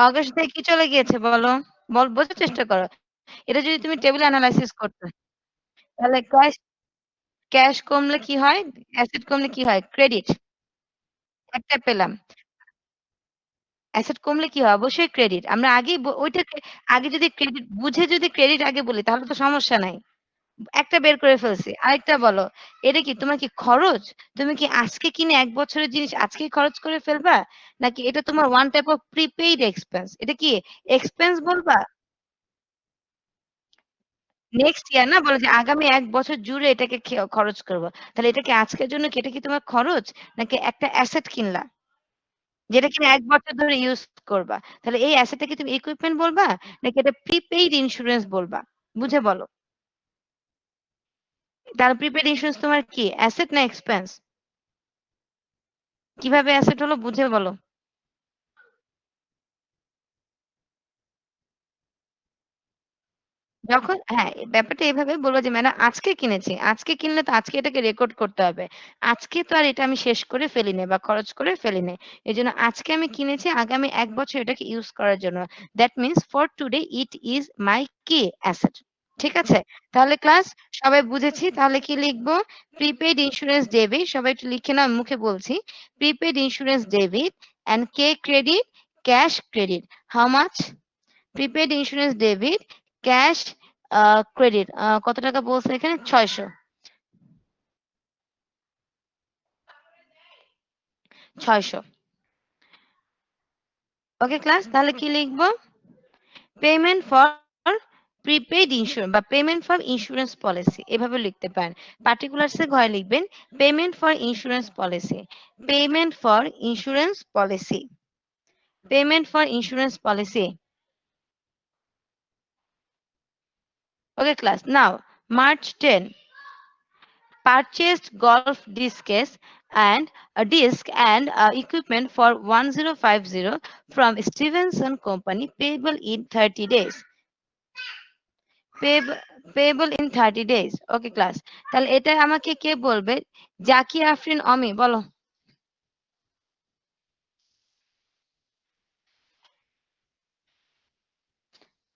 অগাস্ট থেকে কি চলে গিয়েছে বলো বোঝার চেষ্টা করো এটা যদি তুমি টেবিল অ্যানালাইসিস করতে তাহলে ক্যাশ ক্যাশ কমলে কি হয় অ্যাসেট কমলে কি হয় ক্রেডিট একটা পেলাম অ্যাসেট কমলে কি হয় অবশ্যই ক্রেডিট আমরা আগেই ওইটাকে আগে যদি ক্রেডিট বুঝে যদি ক্রেডিট আগে বলি তাহলে তো সমস্যা নাই একটা বের করে ফেলছি আরেকটা বলো এটা কি তোমার কি খরচ তুমি কি আজকে কিনে 1 বছরের জিনিস আজকেই খরচ করে ফেলবা নাকি এটা তোমার one type of prepaid expense এটা কি এক্সপেন্স বলবা নেক্সট ইয়ার না বলে যে আগামী 1 বছর জুড়ে এটাকে খরচ করব তাহলে এটা কি আজকের জন্য কি এটা কি তোমার খরচ নাকি একটা অ্যাসেট কিনলা যেটা কিনা 1 বছর ধরে ইউজ করবা তাহলে এই অ্যাসেটটাকে তুমি ইকুইপমেন্ট বলবা নাকি এটা প্রিপেইড ইন্স্যুরেন্স বলবা বুঝে বলো তাহলে প্রিপেইড ইন্স্যুরেন্স তোমার কি অ্যাসেট না এক্সপেন্স কিভাবে অ্যাসেট হলো বুঝে বলো যখন হ্যাঁ ব্যাপারটা এভাবে বলবো যে ম্যাডাম আজকে কিনেছি আজকে কিনলে তো আজকে এটাকে রেকর্ড করতে হবে আজকে তো আর এটা আমি শেষ করে ফেলি নাই বা খরচ করে ফেলি নাই এই জন্য আজকে আমি কিনেছি আগামী 1 বছর এটাকে ইউজ করার জন্য that means for today it is my কি অ্যাসেট ঠিক আছে? তাহলে ক্লাস সবাই বুঝেছি। তাহলে কি লিখবো? প্রিপেইড ইন্সুরেন্স ডেবিট, সবাই একটু লিখে নাও, আমি মুখে বলছি। প্রিপেইড ইন্সুরেন্স ডেবিট অ্যান্ড কে credit, cash credit. How much? Prepaid insurance debit, cash credit. কত টাকা বলছে এখানে? 600। 600। ওকে ক্লাস, তাহলে কি লিখবো? পেমেন্ট ফর প্রিপেইড ইন্স্যুরেন্স বা পেমেন্ট ফর ইন্স্যুরেন্স পলিসি, এভাবে লিখতে পারেন। পার্টিকুলার্স এর ঘরে লিখবেন payment for insurance policy, payment for insurance policy, payment for insurance policy. Okay class, now March 10 purchased golf discs and a disc and equipment for 1050 from Stevenson Company, payable in 30 days. Payable in 30 days. Okay class, তাহলে এটা আমাকে কে বলবে? জাকির আফরিন অমি, বলো।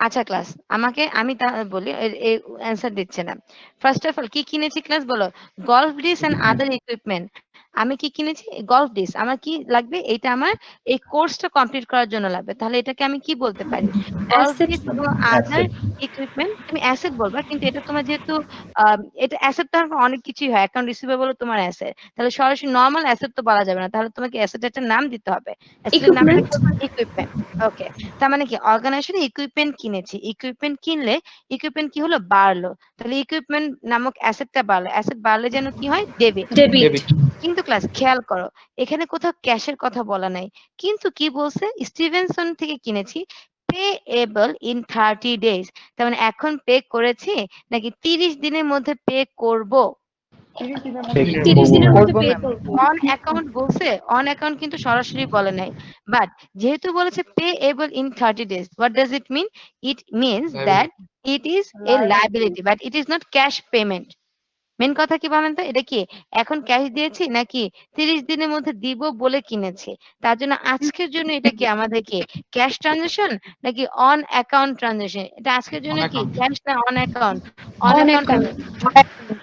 আচ্ছা ক্লাস, আমি তা বলি, অ্যান্সার দিচ্ছে না। ফার্স্ট অফ অল কি কিনেছি ক্লাস বলো? Golf disc and other equipment. আমি কি কিনেছি? Golf disc. আমার কি লাগবে? এটা আমার এই কোর্সটা কমপ্লিট করার জন্য লাগবে। তাহলে এটাকে আমি কি বলতে পারি? গলফ ডিস্ক এবং আদার ইকুইপমেন্ট। তুমি অ্যাসেট বলবা, কিন্তু এটা তোমার যেহেতু এটা অ্যাসেট, তো অনেক কিছুই হয়। অ্যাকাউন্ট রিসিভেবল তোমার অ্যাসেট। তাহলে সরাসরি নরমাল অ্যাসেট তো বলা যাবে না। তাহলে তোমাকে অ্যাসেট একটা নাম দিতে হবে। অ্যাসেটের নাম কি করবে? ইকুইপমেন্ট। ওকে, তার মানে কি অর্গানাইজেশন ইকুইপমেন্ট কিনেছি। ইকুইপমেন্ট কিনলে ইকুইপমেন্ট কি হলো? বাড়লো। তাহলে ইকুইপমেন্ট নামক অ্যাসেটটা বাড়লো। অ্যাসেট বাড়লে যেন কি হয়? ডেবিট। ডেবিট। কিন্তু ক্লাস খেয়াল করো, এখানে কোথাও ক্যাশের কথা বলা নাই। কিন্তু কি বলছে? স্টিভেনসন থেকে কিনেছি, পেএবল ইন 30 ডেজ। তার মানে এখন পে করেছি নাকি 30 দিনের মধ্যে পে করব? 30 দিনের মধ্যে Pay pay 30 দিনের মধ্যে করবো পে ম্যাম। করব। অন অ্যাকাউন্ট বলছে, অন অ্যাকাউন্ট কিন্তু সরাসরি বলে নাই। বাট যেহেতু বলেছে payable in 30 days, what does it mean? It means that it is a liability, but it is not cash payment. Main কথা কি বলেন তো? এটা কি এখন ক্যাশ দিয়েছি নাকি 30 দিনের মধ্যে দিব বলে কিনেছি? তার জন্য আজকের জন্য এটা কি আমাদেরকে ক্যাশ ট্রানজাকশন নাকি অন অ্যাকাউন্ট ট্রানজাকশন? এটা আজকের জন্য কি ক্যাশ না on account? On on account. Account.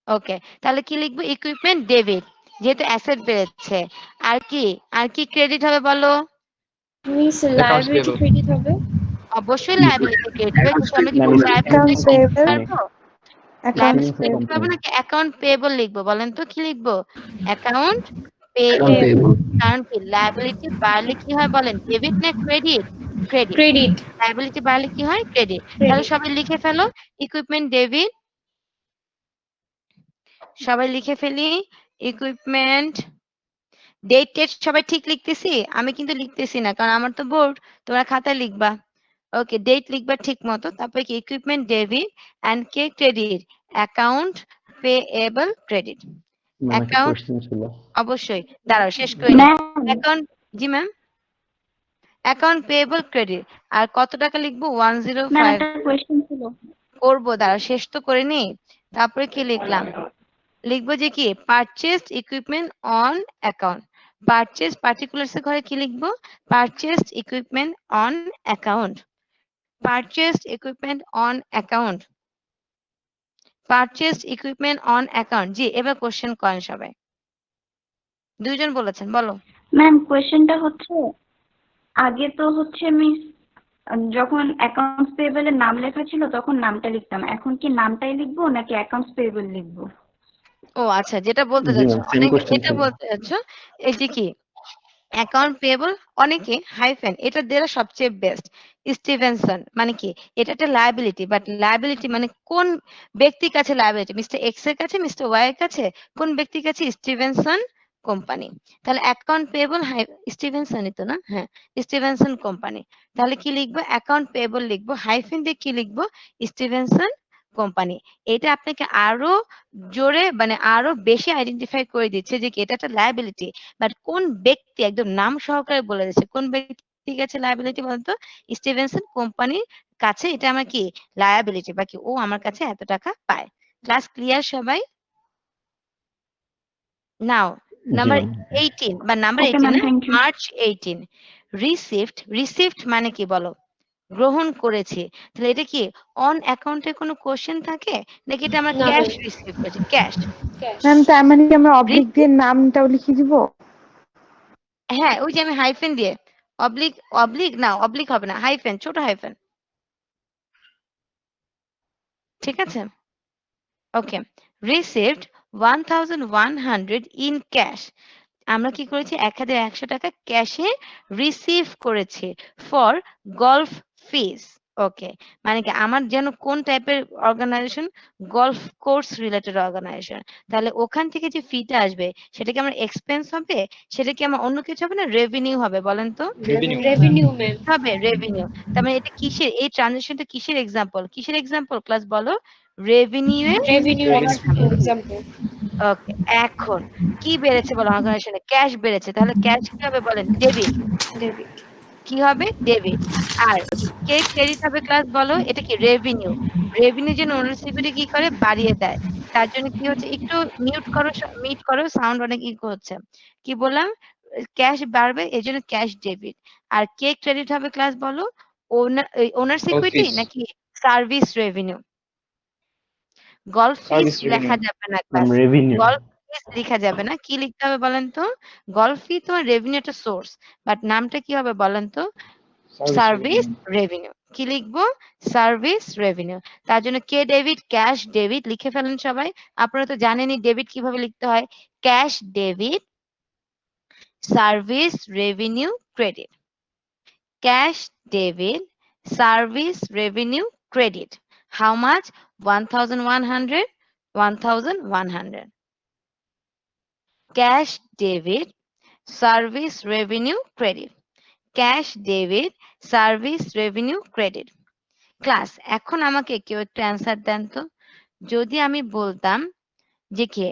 Okay, তাহলে কি লিখবো? ইকুইপমেন্ট ডেবিট, যেহেতু অ্যাসেট বেড়েছে। আর কি ক্রেডিট হবে বলো? মিস লায়াবিলিটি ক্রেডিট হবে। অবশ্যই লায়াবিলিটি ক্রেডিট হবে, কিন্তু আমরা কি মানে লায়াবিলিটি Accounts ক্রেডিট payable, পারবো? accounts লায়াবিলিটি payable, ক্রেডিট পারবো নাকি অ্যাকাউন্ট পেয়েবল লিখবো? বলেন তো কি লিখবো? Account pay payable. কারণ কি লায়াবিলিটি বাড়লে কি হয় বলেন? ডেবিট না ক্রেডিট? ক্রেডিট। ক্রেডিট। লায়াবিলিটি বাড়লে কি হয়? ক্রেডিট। তাহলে ক্রেডিট। সবাই লিখে ফেলো ইকুইপমেন্ট ডেবিট, সবাই লিখে ফেলি ইকুইপমেন্ট। ডেট টেট সবাই ঠিক লিখতেছি? আমি কিন্তু লিখতেছি না, কারণ আমার তো বোর্ড, তোমরা খাতায় লিখবা। ওকে, ডেট লিখবা ঠিক মতো। তারপরে কি ইকুইপমেন্ট ডেবিট অ্যান্ড কে credit, account payable credit. Ma'am একটা অ্যাকাউন্ট কোশ্চেন ছিল। অবশ্যই, দাঁড়াও শেষ করে নি। অ্যাকাউন্ট, জি ম্যাম, অ্যাকাউন্ট পেয়েবল ক্রেডিট। আর কত টাকা লিখবো? 105 কোয়েশ্চেন ছিল। করবো, দাঁড়াও শেষ তো করে নি। তারপরে কি লিখলাম? লিখবো যে কি purchased equipment on account. Purchase particulars এর ঘরে কি লিখবো? Purchased equipment on account, purchased equipment on account, purchased equipment on account. জি, এবার কোশ্চেন করেন সবাই। দুইজন বলেছেন, বলো। ম্যাম কোয়েশ্চেনটা হচ্ছে, আগে তো হচ্ছে মিস যখন অ্যাকাউন্টস পেয়েবল এর নাম লেখা ছিল তখন নামটা লিখতাম, এখন কি নামটাই লিখবো নাকি অ্যাকাউন্টস পেয়েবল লিখবো? ও আচ্ছা, যেটা বলতে জি চাচ্ছ, ম্যাম, সেম অনেকে কোশ্চেন এটা ছিল। বলতে চাচ্ছ এই যে কি অ্যাকাউন্ট পেয়েবল, অনেকে হাইফেন এটা দেওয়া সবচেয়ে বেস্ট। স্টিভেনসন মানে কি? এটা একটা লায়াবিলিটি, বাট লায়াবিলিটি মানে কোন ব্যক্তির কাছে লায়াবিলিটি? মিস্টার এক্স এর কাছে, মিস্টার ওয়াই এর কাছে? কোন ব্যক্তির কাছে? Stevenson company. তাহলে অ্যাকাউন্ট পেয়েবল স্টিভেনসনই তো না? হ্যাঁ, স্টিভেনসন কোম্পানি। তাহলে কি লিখবো? অ্যাকাউন্ট পেয়েবল লিখবো, হাইফেন দিয়ে কি লিখবো? Stevenson company. এটা আপনাকে আরো জোরে মানে আরো বেশি আইডেন্টিফাই করে দিচ্ছে যে কি এটা একটা লায়াবিলিটি, বাট কোন ব্যক্তি একদম নাম সহকারে বলে দিচ্ছে কোন ব্যক্তির কাছে লায়াবিলিটি বলতো? স্টিভেনসন কোম্পানির কাছে এটা আমার কি লায়াবিলিটি, বাকি ও আমার কাছে এত টাকা পায়। ক্লাস ক্লিয়ার সবাই? নাও জি নাম্বার ম্যাম। 18 বা নাম্বার ওকে 18 ম্যাম, না, thank you. March 18 received. Received মানে কি বলো? গ্রহণ করেছি, তাহলে এটা কি অন অ্যাকাউন্টে কোনো কোশ্চেন থাকে নাকি এটা আমরা না ক্যাশ ম্যাম রিসিভ করেছি? ক্যাশ। ক্যাশ ম্যাম তার মানে কি আমরা অবলিক দিয়ে নামটাও লিখে দিব? হ্যাঁ, ওই যে আমি হাইফেন দিয়ে অবলিক অবলিক না অবলিক হবে না, হাইফেন, ছোট হাইফেন। ঠিক আছে? ওকে। Received 1100 in cash. আমরা কি করেছি 1100 টাকা ক্যাশে রিসিভ করেছি ফর গলফ ফিস। ওকে, মানে কি আমার যেন কোন টাইপের organisation? Golf course related organisation. তাহলে ওখান থেকে যে ফিটা আসবে সেটা কি আমার এক্সপেন্স হবে? সেটা কি আমার অন্য কিছু হবে না রেভিনিউ হবে? বলেন তো। রেভিনিউ ম্যাম হবে রেভিনিউ। তার মানে এটা কিসের, এই ট্রানজাকশনটা কিসের এক্সাম্পল? কিসের এক্সাম্পল ক্লাস বলো? রেভিনিউ এর রেভিনিউ এক্সাম্পল। এক্সাম্পল ওকে, এখন কি বেড়েছে বলো অর্গানাইজেশনে? ক্যাশ বেড়েছে। তাহলে ক্যাশ কি হবে বলেন? ডেবিট। ডেবিট কি হবে? ডেবিট। আর কে ক্রেডিট হবে ক্লাস বলো? এটা কি রেভিনিউ। রেভিনিউ জন্য ওনার সিকিউরিটি কি করে? বাড়িয়ে দেয়। তার জন্য কি হচ্ছে? একটু মিউট করো সাউন্ড অনেক ইকো হচ্ছে। কি বললাম? ক্যাশ বাড়বে এজন্য ক্যাশ ডেবিট। আর কে ক্রেডিট হবে ক্লাস বলো? ওনার সিকিউরিটি নাকি সার্ভিস রেভিনিউ? গলফ ফিস লেখা যাবে না ক্লাস। রেভিনিউ। গলফ ফিস লেখা যাবে না। কি লিখতে হবে বলেন তো? গলফ ফি তোমার রেভিনিউ একটা সোর্স। বাট নামটা কি হবে বলেন তো? Service revenue. কি লিখবো? Service revenue. তার জন্য কে ডেবিট, ক্যাশ ডেবিট লিখে ফেলেন সবাই। আপনারা তো জানেনই ডেবিট কিভাবে লিখতে হয়। Cash debit, service revenue credit. Cash debit, service revenue credit. How much? 1100, 1100. Cash debit, service revenue credit. Cash debit, service revenue credit. Class, এখন আমাকে কেউ একটু অ্যান্সার দেন তো। যদি আমি বলতাম যে কি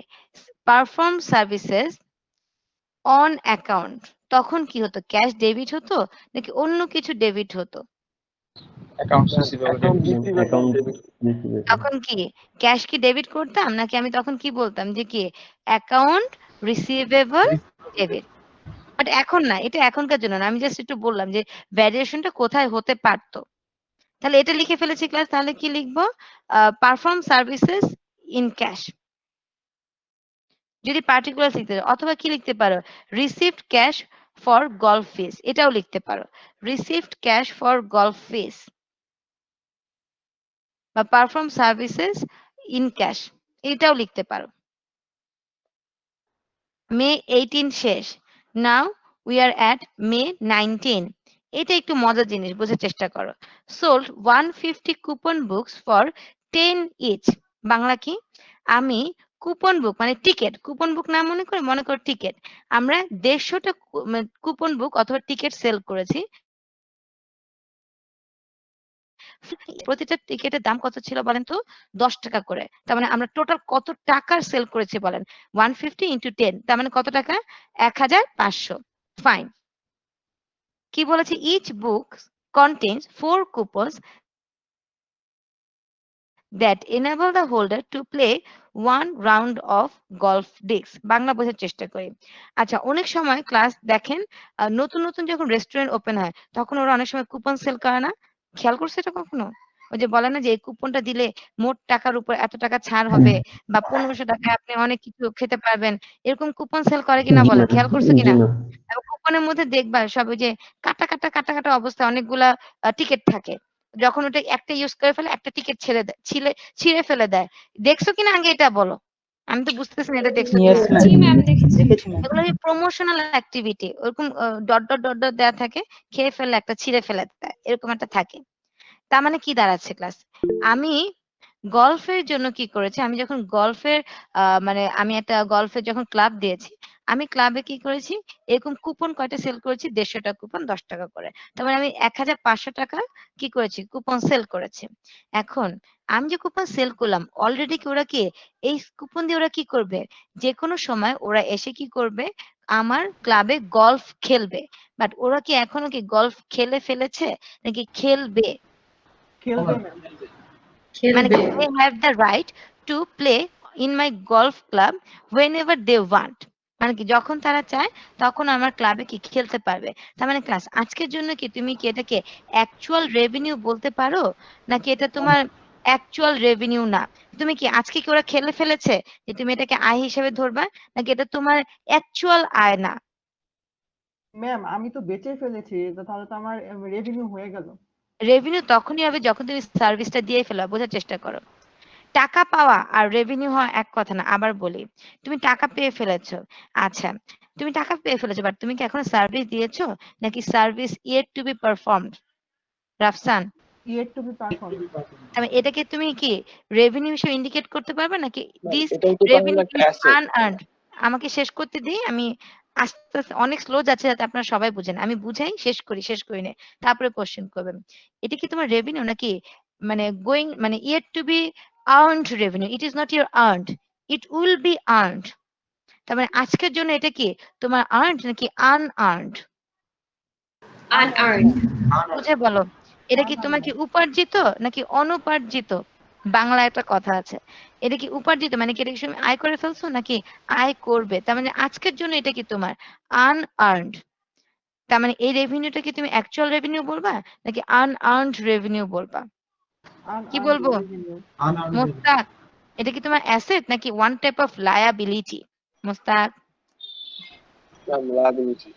পারফর্ম সার্ভিসেস অন অ্যাকাউন্ট, তখন কি হতো? ক্যাশ ডেবিট হতো নাকি অন্য কিছু ডেবিট হতো? অ্যাকাউন্ট অ্যাকাউন্ট তখন কি ক্যাশ কি ডেবিট করতাম নাকি আমি তখন কি বলতাম যে কি অ্যাকাউন্ট রিসিভেবল ডেবিট? বাট এখন না, এটা এখনকার জন্য না। আমি জাস্ট একটু বললাম যে ভ্যারিয়েশনটা কোথায় হতে পারতো। তাহলে এটা লিখে ফেলেছি ক্লাস। তাহলে কি লিখবো? Perform services in cash. যদি পার্টিকুলার লিখতে চাও, অথবা কি লিখতে পারো? রিসিভড ক্যাশ ফর গলফ ফিস, এটাও লিখতে পারো। রিসিভড ক্যাশ ফর গলফ ফিস বা পারফর্ম সার্ভিসেস ইন ক্যাশ, এটাও লিখতে পারো। মে 18 শেষ। Now we are at May 19। এটা একটু মজার জিনিস, বোঝার চেষ্টা করো। Sold 150 coupon books for 10 each. Bangla কি? আমি কুপন বুক মানে টিকেট, কুপন বুক না মনে করো টিকেট। আমরা 150টা কুপন বুক অথবা টিকেট সেল করেছি। প্রতিটা টিকেটের দাম কত ছিল বলেন তো? 10 টাকা করে। তার মানে আমরা টোটাল কত টাকার সেল করেছি বলেন? 150 ইনটু 10, তার মানে কত টাকা? 1500। ফাইন। কি বলেছে? Each book contains 4 coupons that enable the holder to play 1 round of golf discs. Bangla বোঝার চেষ্টা করি। আচ্ছা, অনেক সময় ক্লাস দেখেন নতুন নতুন যখন রেস্টুরেন্ট ওপেন হয় তখন ওরা অনেক সময় কুপন সেল করে না? খেয়াল করছো এটা কখনো? ওই যে বলে না যে এই কুপনটা দিলে মোট টাকার উপর এত টাকা ছাড় হবে বা 1500 টাকায় আপনি অনেক কিছু খেতে পারবেন। এরকম কুপন সেল করে কিনা জি বলেন? না, খেয়াল করছো জি কিনা? না। এবং কুপনের মধ্যে দেখবা সব ওই যে কাটা অবস্থায় অনেকগুলা টিকেট থাকে। যখন ওটা একটা ইউজ করে ফেলে একটা টিকেট ছিঁড়ে ফেলে দেয়। দেখছো কিনা আগে এটা বলো? আমি তো বুঝতেছি না এটা দেখছো কিনা। ইয়েস ম্যাম, জি ম্যাম দেখেছি দেখেছি ম্যাম। এগুলো প্রমোশনাল অ্যাক্টিভিটি। ওরকম ডট দেয়া থাকে। খেয়ে ফেললে একটা ছিঁড়ে ফেলে দেয়। এরকম একটা থাকে। তার মানে কি দাঁড়াচ্ছে ক্লাস? আমি গল্ফের জন্য কি করেছি? আমি যখন গল্ফের মানে আমি একটা গল্ফের যখন ক্লাব দিয়েছি, আমি ক্লাবে কি করেছি? এরকম কুপন কয়টা সেল করেছি? 150 টা কুপন 10 টাকা করে। তার মানে আমি 1500 টাকা কি করেছি? কুপন সেল করেছি। এখন আমি যে কুপন সেল করলাম অলরেডি কি ওরা কি এই কুপন দিয়ে ওরা কি করবে? যেকোনো সময় ওরা এসে কি করবে? আমার ক্লাবে গল্ফ খেলবে। বাট ওরা কি এখনো কি গল্ফ খেলে ফেলেছে নাকি খেলবে? খেলবে ম্যাম। মানে কি they have the right to play in my golf club whenever they want. মানে কি যখন তারা চায় তখন আমার ক্লাবে কি খেলতে পারবে। তার মানে ক্লাস আজকের জন্য কি তুমি কি এটাকে অ্যাকচুয়াল রেভিনিউ বলতে পারো? নাকি এটা তোমার অ্যাকচুয়াল রেভিনিউ না? তুমি কি আজকে কি ওরা খেলে ফেলেছে যে তুমি এটাকে আয় হিসেবে ধরবা? নাকি এটা তোমার অ্যাকচুয়াল আয় না? ম্যাম আমি তো বেচে ফেলেছি, তাহলে তো আমার রেভিনিউ হয়ে গেল। রেভিনিউ তখনই হবে যখন তুমি সার্ভিসটা দিয়ে ফেলো। বোঝার চেষ্টা করো। টাকা পাওয়া আর রেভিনিউ হওয়া এক কথা না। আবার বলি, তুমি টাকা পেয়ে ফেলেছো। আচ্ছা, তুমি টাকা পেয়ে ফেলেছো বাট তুমি কি এখনো সার্ভিস দিয়েছো? নাকি service yet to be performed? Rafsan, yet two B perform. আমি এটাকে তুমি কি রেভিনিউ হিসেবে ইন্ডিকেট করতে পারবে নাকি দিস এটাই তো তাহলে রেভিনিউ একটা ইজ অ্যাসেট। আনআর্নড? আমাকে শেষ করতে দিই। আমি আস্তে আস্তে অনেক স্লো যাচ্ছে যাতে আপনারা সবাই বুঝেন। আমি বুঝাই শেষ করি নে। তারপরে কোশ্চেন করবেন। এটা কি তোমার রেভিনিউ নাকি মানে গোইং মানে yet to be earned revenue? It is not your earned. It will be earned. তার মানে আজকের জন্য এটা কি তোমার earned নাকি unearned? আনআর্নড। বুঝে বলো। এটা কি তোমার কি আনআর্নড। উপার্জিত নাকি অনুপার্জিত? বাংলায় একটা কথা আছে। এটা কি উপার্জিত মানে কি এটা কি তুমি আয় করে ফেলছো নাকি আয় করবে? তার মানে আজকের জন্য এটা কি তোমার আনআর্নড। তার মানে এই রেভিনিউটা কি তুমি অ্যাকচুয়াল রেভিনিউ বলবা নাকি আনআর্নড রেভিনিউ বলবা? কি আনআর্নড বলবো? রেভিনিউ। মোস্তাক, এটা কি তোমার অ্যাসেট নাকি one type of liability? Mostak, liability.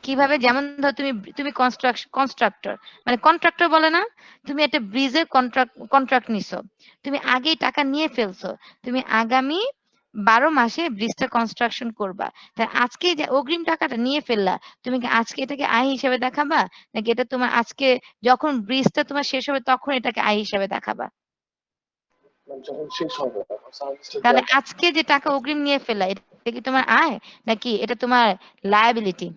কিভাবে? যেমন ধর তুমি তুমি কনস্ট্রাক্টর মানে কন্ট্রাক্টর বলে না? তুমি একটা ব্রিজের কন্ট্রাক্ট নিছো। তুমি আগেই টাকা নিয়ে ফেলছো। তুমি আগামী 12 মাসে ব্রিজটা কনস্ট্রাকশন করবা। তা আজকে যে অগ্রিম টাকাটা নিয়ে ফেললা, তুমি কি আজকে এটাকে আয় হিসেবে দেখাবা? নাকি এটা তোমার আজকে যখন ব্রিজটা তোমার শেষ হবে তখন এটাকে আয় হিসেবে দেখাবা? যখন শেষ হবে তখন সার্ভিসটা তাহলে দেওয়া আজকে যে টাকা অগ্রিম নিয়ে ফেললা এটা কি তোমার আয় নাকি এটা তোমার লায়াবিলিটি?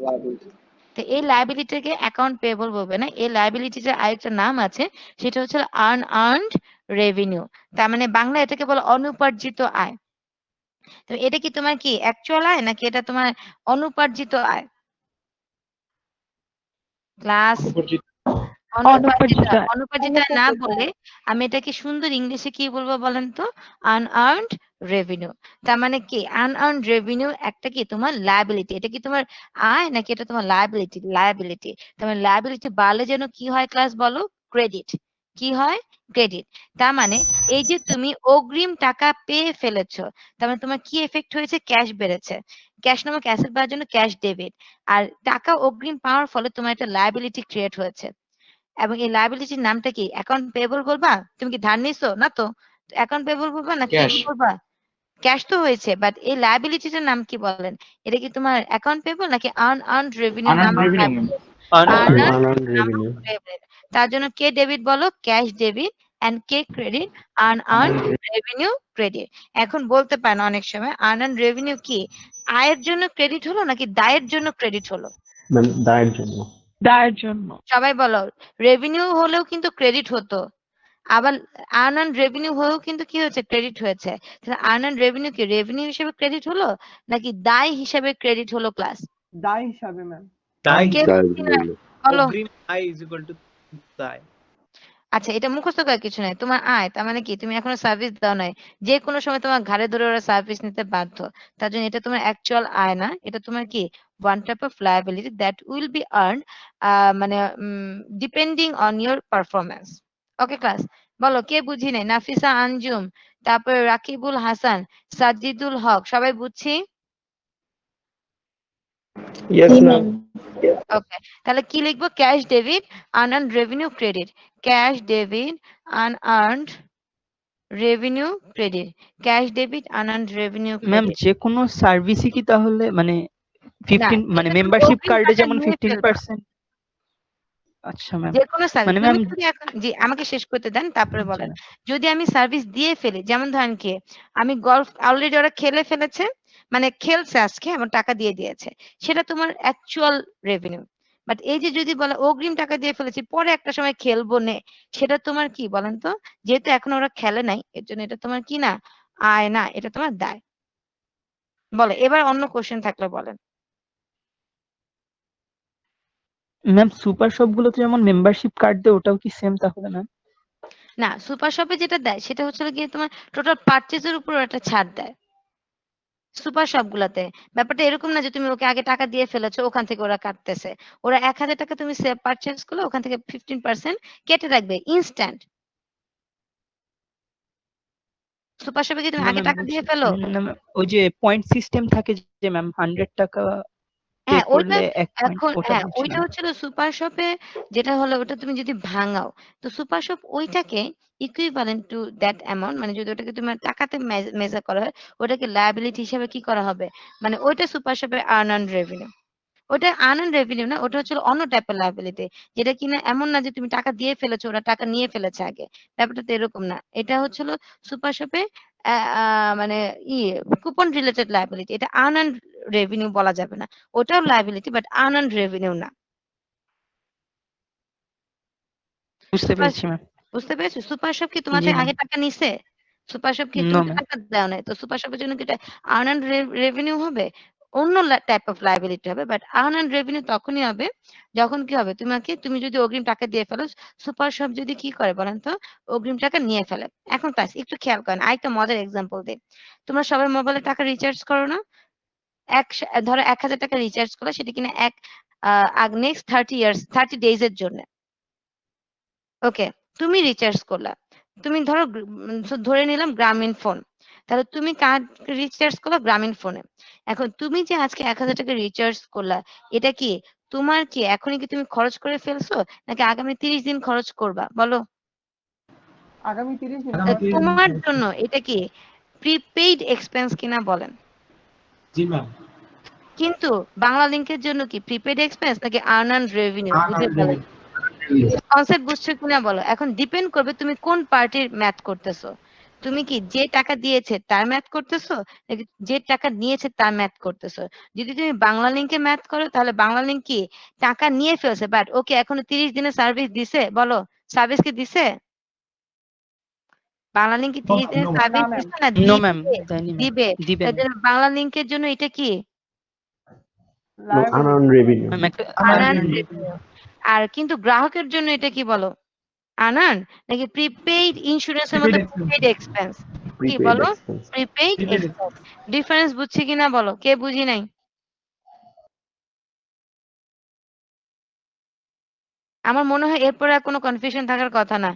লায়াবিলিটি। তো এই লায়াবিলিটিকে অ্যাকাউন্ট পেয়েবল বলবে না। এই লায়াবিলিটিটার আরেকটা নাম আছে, সেটা হচ্ছে আনআর্নড রেভিনিউ। তার মানে বাংলায় এটাকে বলে অনুপার্জিত আয়। তো এটা কি তোমার কি অ্যাকচুয়াল আয় নাকি এটা তোমার অনুপার্জিত আয়? ক্লাস অনুপার্জিত। অনুপার্জিত অনুপার্জিত আয়। অনুপার্জিত আয় না বলে আমি এটাকে সুন্দর ইংলিশে কি বলবো বলেন তো? Unearned revenue. তার মানে কি আনআর্নড রেভিনিউ একটা কি তোমার লায়াবিলিটি। এটা কি তোমার আয় নাকি এটা তোমার লায়াবিলিটি? লায়াবিলিটি। তার মানে লায়াবিলিটি বাড়লে যেন কি হয় ক্লাস বলো? ক্রেডিট। কি হয়? ক্রেডিট। তার মানে এই যে তুমি অগ্রিম টাকা পেয়ে ফেলেছো, তার মানে তোমার কি এফেক্ট হয়েছে? ক্যাশ বেড়েছে। ক্যাশ নামক অ্যাসেট বাড়ার জন্য ক্যাশ ডেবিট। আর টাকা অগ্রিম পাওয়ার ফলে তোমার একটা লায়াবিলিটি ক্রিয়েট হয়েছে। এবং এই লায়াবিলিটির নামটা কি? অ্যাকাউন্ট পেয়েবল বলবা? তুমি কি ধার নিছো? না তো। অ্যাকাউন্ট পেয়েবল বলবা নাকি ক্যাশ। কি বলবা? ক্যাশ তো হয়েছে। বাট এই লায়াবিলিটিটার নাম কি বলেন? এটা কি তোমার অ্যাকাউন্ট পেয়েবল নাকি আনআর্নড রেভিনিউ আনআর্নড নামক রেভিনিউ ম্যাম। আর্নার আনআর্নড নামক রেভিনিউ। ডেবিট? তার জন্য কে ডেবিট বলো? ক্যাশ ডেবিট অ্যান্ড কে ক্রেডিট? Unearned revenue credit. এখন বলতে পারেন অনেক সময় আনআর্নড রেভিনিউ কি আয়ের জন্য ক্রেডিট হলো নাকি দায়ের জন্য ক্রেডিট হলো? ম্যাম দায়ের জন্য। দায়ের জন্য। সবাই বলো। রেভিনিউ হলেও কিন্তু ক্রেডিট হতো। আবার আর্ন রেভিনিউ হয়েও কিন্তু কি হয়েছে? ক্রেডিট হয়েছে। তাহলে আর্ন রেভিনিউ কি রেভিনিউ হিসেবে ক্রেডিট হলো নাকি দায় হিসেবে ক্রেডিট হলো ক্লাস? দায় হিসাবে ম্যাম। কে বুঝছি না? বলো। অগ্রিম আয় ইজ ইকুয়াল টু দায়। আচ্ছা, এটা মুখস্থ করার কিছু নাই। তোমার আয় তার মানে কি তুমি এখনো সার্ভিস দাও নাই। যে কোনো সময় তোমার ঘাড়ে ধরে ওরা সার্ভিস নিতে বাধ্য। তার জন্য এটা তোমার অ্যাকচুয়াল আয় না। এটা তোমার কি one type of liability that will be earned মানে depending on your performance. Okay class? বলো কে বুঝি নাই? নাফিসা আঞ্জুম, তারপরে রাকিবুল হাসান, সাজ্জিদুল হক, সবাই বুঝছি? Yes ma'am. ওকে, তাহলে কি লিখবো? Cash debit unearned revenue credit. Cash debit unearned revenue credit. Cash debit unearned revenue ma'am credit. যে কোনো সার্ভিসই কি তাহলে মানে না, 15 মানে এটা তুমি মেম্বারশিপ অগ্রিম কার্ডে টাকা যেমন নিয়ে ফেলবা। 15%? আচ্ছা ম্যাম। যেকোনো সার্ভিস মানে তুমি ম্যাম যদি এখন জি আমাকে শেষ করতে দেন তারপরে জি বলেন। ম্যাম। যদি আমি সার্ভিস দিয়ে ফেলি, যেমন ধরেন কি আমি গলফ অলরেডি ওরা খেলে ফেলেছে, মানে খেলছে আজকে এবং টাকা দিয়ে দিয়েছে, সেটা তোমার অ্যাকচুয়াল রেভিনিউ। বাট এই যে যদি বলে অগ্রিম টাকা দিয়ে ফেলেছি পরে একটা সময় খেলবো নে, সেটা তোমার কি বলেন তো? যেহেতু এখন ওরা খেলে নাই এর জন্য এটা তোমার কি না? আয় না, এটা তোমার দায়। বলে এবার অন্য কোশ্চেন থাকলে বলেন। ম্যাম সুপার শপ গুলোতে যেমন মেম্বারশিপ কার্ড দেয় ওটাও কি সেম তাহলে ম্যাম? না, সুপার শপে যেটা দেয় সেটা হচ্ছে গিয়ে তোমার টোটাল পারচেজের উপর একটা ছাড় দেয়। সুপার শপগুলাতে। ব্যাপারটা এরকম না যে তুমি ওকে আগে টাকা দিয়ে ফেলেছো, ওখান থেকে ওরা কাটতেছে। ওরা ৳১,০০০ তুমি পারচেজ করলে ওখান থেকে 15% কেটে রাখবে ইনস্ট্যান্ট। সুপার শপে কি তুমি না আগে ম্যাম টাকা দিয়ে ফেলো? না ম্যাম, ওই যে পয়েন্ট সিস্টেম থাকে যে ম্যাম, ৳100 পে হ্যাঁ, ওইটা করলে 1 পয়েন্ট, এখন ওটা হ্যাঁ, ওইটা বলছিলাম। হচ্ছিল সুপার শপে যেটা হলো ওটা তুমি যদি ভাঙাও, তো সুপার শপ ওইটাকে equivalent to that amount মানে যদি ওটাকে তোমার টাকাতে মেজার করা হয়, ওটাকে লায়াবিলিটি হিসেবে কি করা হবে? মানে ওইটা সুপার শপের earned revenue। ওটা আর্ন রেভিনিউ না, ওটা হচ্ছে হলো অন্য টাইপের লায়াবিলিটি। যেটা কিনা এমন না যে তুমি টাকা দিয়ে ফেলেছো, ওরা টাকা নিয়ে ফেলেছে আগে। ব্যাপারটা তো এরকম না। এটা হচ্ছে হলো সুপার শপে আ আ মানে কুপন রিলেটেড লায়াবিলিটি। এটা আর্ন রেভিনিউ বলা যাবে না। ওটাও লায়াবিলিটি বাট আর্ন রেভিনিউ না। বুঝতে সুপার পেরেছি ম্যাম। বুঝতে পেরেছো? সুপার শপ কি তোমার জি থেকে ম্যাম। আগে টাকা নিছে? সুপার শপ কি নো তুমি তো ম্যাম। টাকা দেও নাই। তো সুপার শপের জন্য কি এটা আর্ন রেভিনিউ হবে? অন্য টাইপ অফ লায়াবিলিটি হবে। বাট আর্ন রেভিনিউ তখনই হবে যখন কি হবে? তুমি যদি অগ্রিম টাকা দিয়ে ফেলো, সুপার শপ যদি কি করে বলেন তো? অগ্রিম টাকা নিয়ে ফেলে। এখন প্লাস একটু খেয়াল করেন। আরেকটা মজার এক্সাম্পল দেই। তোমরা সবাই মোবাইলে টাকা রিচার্জ করো না? ধরো ৳১,০০০ রিচার্জ করলা সেটা কিনা এক নেক্সট 30 ডেইজ এর জন্য। ওকে, তুমি রিচার্জ করলা। তুমি ধরো ধরে নিলাম গ্রামীণ ফোন। তাহলে তুমি কার্ড রিচার্জ করলা গ্রামীণ ফোনে। এখন তুমি যে আজকে ৳১,০০০ রিচার্জ করলা, এটা কি তোমার কি এখনই কি তুমি খরচ করে ফেলছো? নাকি আগামী ৩০ দিন খরচ করবা? বলো? আগামী 30 দিন আগামী খরচ 30 করব। দিন তোমার খরচ জন্য করব। এটা কি প্রিপেইড এক্সপেন্স কিনা বলেন? জি ম্যাম। কিন্তু বাংলা লিংকের জন্য কি প্রিপেইড এক্সপেন্স নাকি আর্নড রেভিনিউ? বুঝে আর্ন ফেলেন। রেভিনিউ। কনসেপ্ট বুঝছো কিনা বলো? এখন ডিপেন্ড করবে তুমি কোন পার্টির ম্যাথ করতেছো। তুমি কি যে টাকা দিয়েছে তার ম্যাথ করতেছো? নাকি যে টাকা নিয়েছে তার ম্যাথ করতেছো? যদি তুমি বাংলা লিংকে ম্যাথ করো তাহলে বাংলা লিংক কি টাকা নিয়ে ফেলছে বাট ওকে এখনো ৩০ দিনের সার্ভিস দিছে? বলো? সার্ভিস কি দিছে? বাংলা লিংক কি ৩০ দিনের নো ম্যাম। না সার্ভিস ম্যাম, দিছে না নো ম্যাম, দিবে? দেয়নি ম্যাম। দিবে। দিবে তার ম্যাম। জন্য বাংলা লিংকের জন্য এটা কি? No unearn liability. Revenue. Ma'am একটা আর্ন আনআর্নড রেভিনিউ। রেভিনিউ। আর কিন্তু গ্রাহকের জন্য এটা কি বলো? আনআর্ন নাকি প্রিপেইড ইন্সুরেন্সের প্রিপেইড মতো এক্সপেন্স। Prepaid expense? কি প্রিপেইড বলো? Expense. Prepaid prepaid expense. Expense. Difference বুঝছি কিনা বলো? কে বুঝি নাই? আমার মনে হয় এরপরে আর কোনো কনফিউশন থাকার কথা না।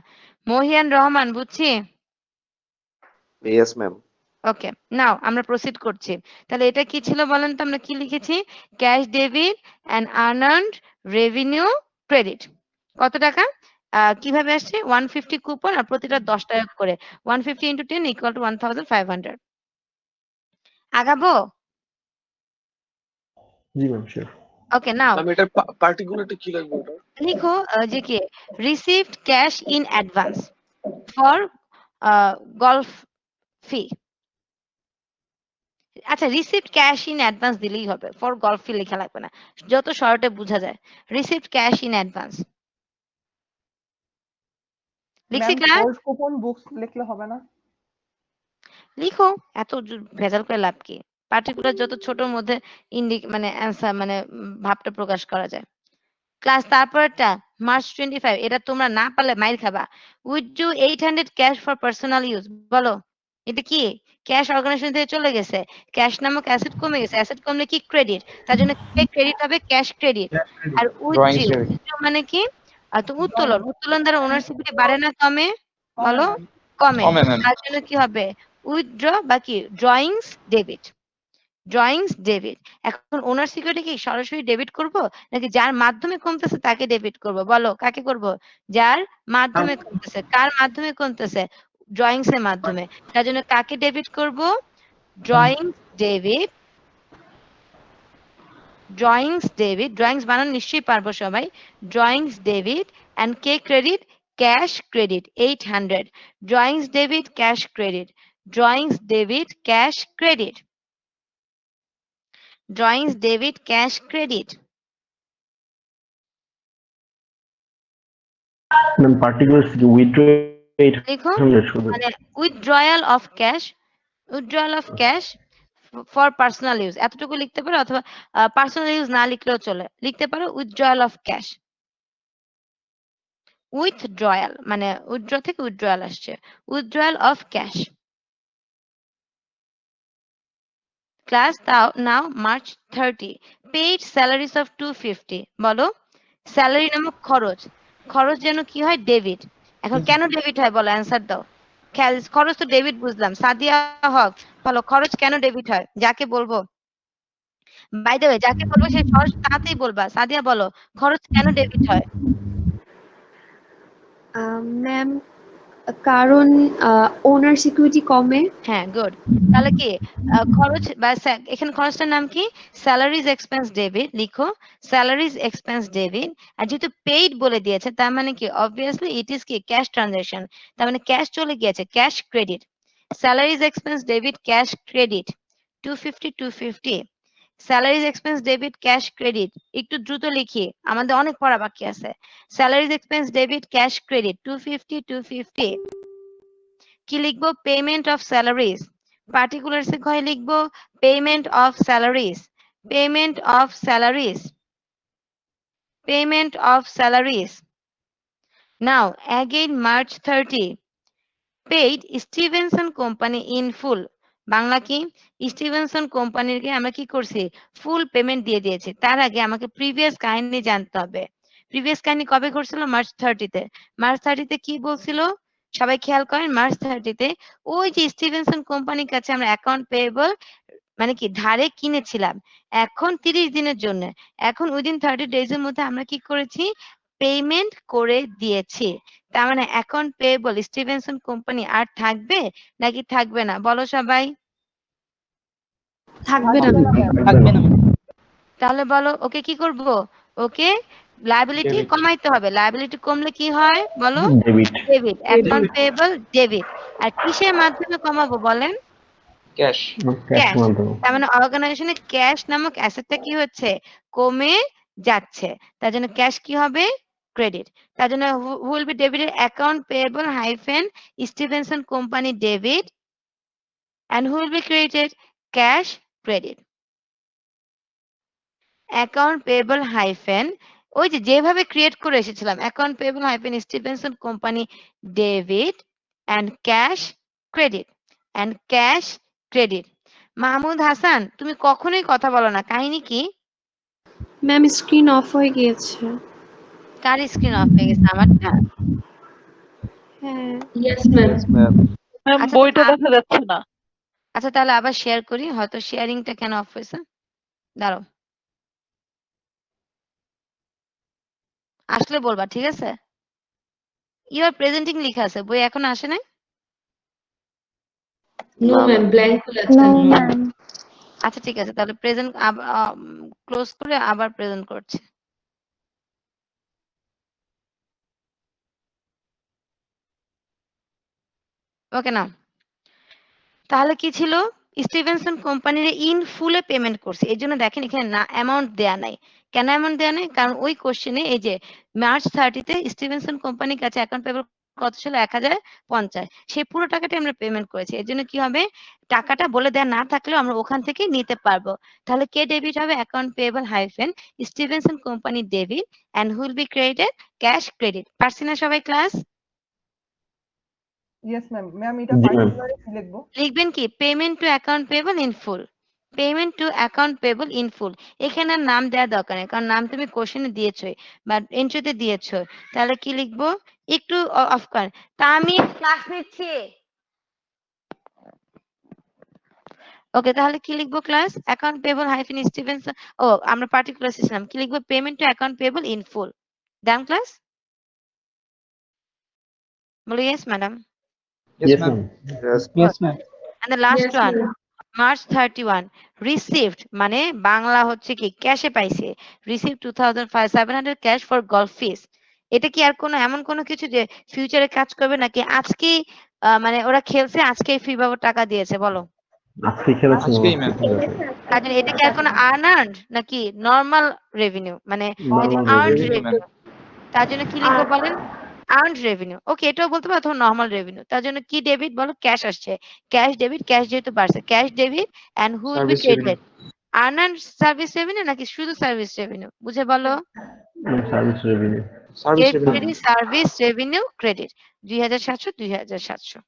মহিয়ান রহমান বুঝছি? Yes ma'am. ওকে, নাও আমরা প্রসিড করছি। তাহলে এটা কি ছিল বলেন তো আমরা কি লিখেছি? Cash debit and unearned revenue credit. কত টাকা? কিভাবে আসছে? 150 কুপন আর প্রতিটা ৳১০ করে। 150 × 10 = 1500। আগাবো? জি ma'am, sure. Okay, now ma'am এটার পার্টিকুলারটা কি লাগবে ওটা? লিখো যে কি received cash in advance for golf fee. আচ্ছা, রিসিভড ক্যাশ ইন অ্যাডভান্স দিলেই হবে। ফর গলফ ফি লেখা লাগবে না। যত শর্টে বোঝা যায়। Received cash in advance. লিখছি ma'am, class? Sold coupon books লিখলে হবে না? লিখো। এত ভেজাল করে লাভ কি? পার্টিকুলার যত ছোটর মধ্যে মানে অ্যান্সার মানে ভাবটা প্রকাশ করা যায়। ক্লাস তারপরেরটা মার্চ 25 এটা তোমরা না পারলে মাইর খাবা। Withdraw 800 cash for personal use. বলো? এটা কি? ক্যাশ অর্গানাইজেশন থেকে চলে গেছে। ক্যাশ নামক অ্যাসেট কমে গেছে। অ্যাসেট কমলে কি ক্রেডিট। তার জন্য কে ক্রেডিট হবে? Cash credit. Cash credit. আর ড্রয়িং উইথড্র ক্রেডিট। মানে কি? তো ড্রয়িং উত্তোলন। উত্তোলন দ্বারা ওনার সিকিউরিটি বাড়ে না কমে? কমে বলো? ম্যাম। কমে। কমে ম্যাম। তার জন্য কি হবে? উইথড্র বা কি ড্রয়িংস ডেবিট। Drawings debit. এখন ওনার সিকিউরিটি কি সরাসরি ডেবিট করব? নাকি যার মাধ্যমে কমতেছে তাকে ডেবিট করব? বলো কাকে করব? যার মাধ্যমে কমতেছে। কার মাধ্যমে কমতেছে? ড্রয়িংস এর মাধ্যমে। তার জন্য কাকে ডেবিট করব? Drawings debit. Drawings debit. Drawings বানান নিশ্চয়ই পারবো সবাই। ড্রয়িংস ডেবিট অ্যান্ড কে credit? Cash credit 800। Drawings debit cash credit. Drawings debit cash credit. Drawings debit cash credit. Ma'am particular withdraw লিখো 800 শুধু। মানে withdrawal of cash. Withdrawal of cash for personal use এতটুকু লিখতে পারো অথবা পার্সোনাল ইউজ না লিখলেও চলে। লিখতে পারো উইথড্রয়াল অফ ক্যাশ। উইথড্রয়াল মানে উইথড্র থেকে উইথড্রয়াল আসছে। Withdrawal of cash. Class now March 30 paid salaries of 250 বলো স্যালারি নামক খরচ খরচ যেন কি হয় ডেবিট এখন কেন ডেবিট হয় বলো অ্যান্সার দাও খরচ তো ডেবিট বুঝলাম সাদিয়া হক বলো খরচ কেন ডেবিট হয় যাকে বলবো বাই দ্য ওয়ে যাকে বলবো সেই খরচ তাতেই বলবা সাদিয়া বলো খরচ কেন ডেবিট হয় ম্যাম কারণ ওনার সিকিউরিটি কমে। হ্যাঁ গুড তাহলে কি খরচ বা এখানে খরচটার নাম কি স্যালারিজ এক্সপেন্স ডেবিট লিখো স্যালারিজ এক্সপেন্স ডেবিট আর যেহেতু পেইড বলে দিয়েছে তার মানে কি অবভিয়াসলি ইট ইজ কি ক্যাশ ট্রানজাকশন তার মানে ক্যাশ চলে গিয়েছে cash credit salaries expense debit cash credit 250 salaries expense debit cash credit একটু দ্রুত লিখি আমাদের অনেক পড়া বাকি আছে salaries expense debit cash credit 250 কি লিখবো পেমেন্ট অফ স্যালারিজ পার্টিকুলারস এ হয় লিখবো payment of salaries payment of salaries payment of salaries now again March 30 paid Stevenson company in full Bangla কি স্টিভেনসন কোম্পানিকে আমরা কি করছি ফুল পেমেন্ট দিয়ে দিয়েছি তার আগে আমাকে প্রিভিয়াস কাহিনী জানতে হবে প্রিভিয়াস কাহিনী কবে করছিল মার্চ 30 তে মার্চ 30 তে কি বলছিল সবাই খেয়াল করেন মার্চ 30 তে ওই যে স্টিভেনসন কোম্পানির কাছে আমরা অ্যাকাউন্ট পেয়েবল মানে কি ধারে কিনেছিলাম এখন 30 দিনের জন্য এখন উইদিন 30 ডেজ এর মধ্যে আমরা কি করেছি পেমেন্ট করে দিয়েছি তার মানে অ্যাকাউন্ট পেয়েবল স্টিভেনসন কোম্পানি আর থাকবে নাকি থাকবে না বলো সবাই থাকবে না থাকবে না তাহলে বলো ওকে কি করব ওকে লায়াবিলিটি Debit. কমাইতে হবে লায়াবিলিটি কমলে কি হয় বলো debit debit account payable debit আর কিসের মাধ্যমে কমাবো বলেন ক্যাশ ক্যাশ ক্যাশ মাধ্যমে তার মানে অর্গানাইজেশনে ক্যাশ নামক অ্যাসেটটা কি হচ্ছে কমে যাচ্ছে তার জন্য ক্যাশ কি হবে ক্রেডিট তার জন্য will be debited account payable hyphen Stevenson company debit and who will be created cash credit account payable hyphen ওই যে যেভাবে ক্রিয়েট করে এসেছিলাম account payable hyphen Stevenson company debit and cash credit Mahmud Hasan তুমি কখনোই কথা বলো না কাহিনী কি ম্যাম স্ক্রিন অফ হয়ে গিয়েছে। কার স্ক্রিন অফ হয়ে গেছে আমারটা হ্যাঁ ইয়েস ম্যাম আচ্ছা বইটা তাহলে দেখা যাচ্ছে না। আচ্ছা তাহলে আবার শেয়ার করি হয়তো শেয়ারিংটা কেন অফ হয়েছে দাঁড়াও আসলে বলবা ঠিক আছে ইউ আর প্রেজেন্টিং লেখা আছে বই এখন আসে নাই নো ম্যাম ব্ল্যাঙ্ক খুলে আছে। আচ্ছা ঠিক আছে তাহলে প্রেজেন্ট ক্লোজ করে আবার প্রেজেন্ট করছি ওকে না তাহলে কি ছিল স্টিভেনসন কোম্পানির ইন ফুলে পেমেন্ট করছে এই জন্য দেখেন এখানে না অ্যামাউন্ট দেয়া নাই কেন অ্যামাউন্ট দেয়া নাই কারণ ওই কোশ্চেনে এই যে মার্চ 30 তে স্টিভেনসন কোম্পানির কাছে অ্যাকাউন্ট পেয়েবল কত ছিল 1050 সেই পুরো টাকাটা আমরা পেমেন্ট করেছি এর জন্য কি হবে টাকাটা বলে দেয়া না থাকলেও আমরা ওখান থেকে নিতে পারবো তাহলে কে ডেবিট হবে account payable hyphen Stevenson company debit and will be credited cash credit পারছি না সবাই ক্লাস ইয়েস ম্যাম ম্যাম এটা জি ম্যাম পার্টিকুলারে কি লিখবো লিখবেন কি payment to account payable in full payment to account payable in ফুল এখানে আর নাম দেওয়া দরকার নেই কারণ নাম তুমি কোশ্চেনে দিয়েছোই বা এন্ট্রিতে দিয়েছো তাহলে কি লিখবো একটু অফ করেন তা আমি ক্লাস নিচ্ছি ওকে তাহলে কি লিখবো class account payable hyphen Stevenson ও আমরা পার্টিকুলার সিস্টেম কি লিখবো payment to account payable in full done class বলো yes madam yes ma'am yes ma'am and the last Yes, one ma'am. March 31 received মানে বাংলা হচ্ছে কি ক্যাশে পাইছে রিসিভ 2700 ক্যাশ ফর গলফ ফিস এটা কি আর কোনো এমন কোনো কিছু যে ফিউচারে কাজ করবে নাকি আজকে মানে ওরা খেলছে আজকে ফি বাবদ টাকা দিয়েছে বলো আজকে খেলেছি আজকেই ম্যাম তার জন্য এটা কি আর কোনো আর্নার্ড নাকি নর্মাল রেভিনিউ মানে নর্মাল আর্নড রেভিনিউ রেভিনিউ তার জন্য কি লিখবো বলেন আর্নড রেভিনিউ ওকে এটাও বলতে পারো অথবা নর্মাল রেভিনিউ তার জন্য কি ডেবিট বলো ক্যাশ আসছে ক্যাশ ডেবিট ক্যাশ যেহেতু বাড়ছে cash debit and who will be service revenue credited earned service revenue নাকি শুধু সার্ভিস রেভিনিউ বুঝে বলো service revenue service get revenue credit service revenue credit 2700 2700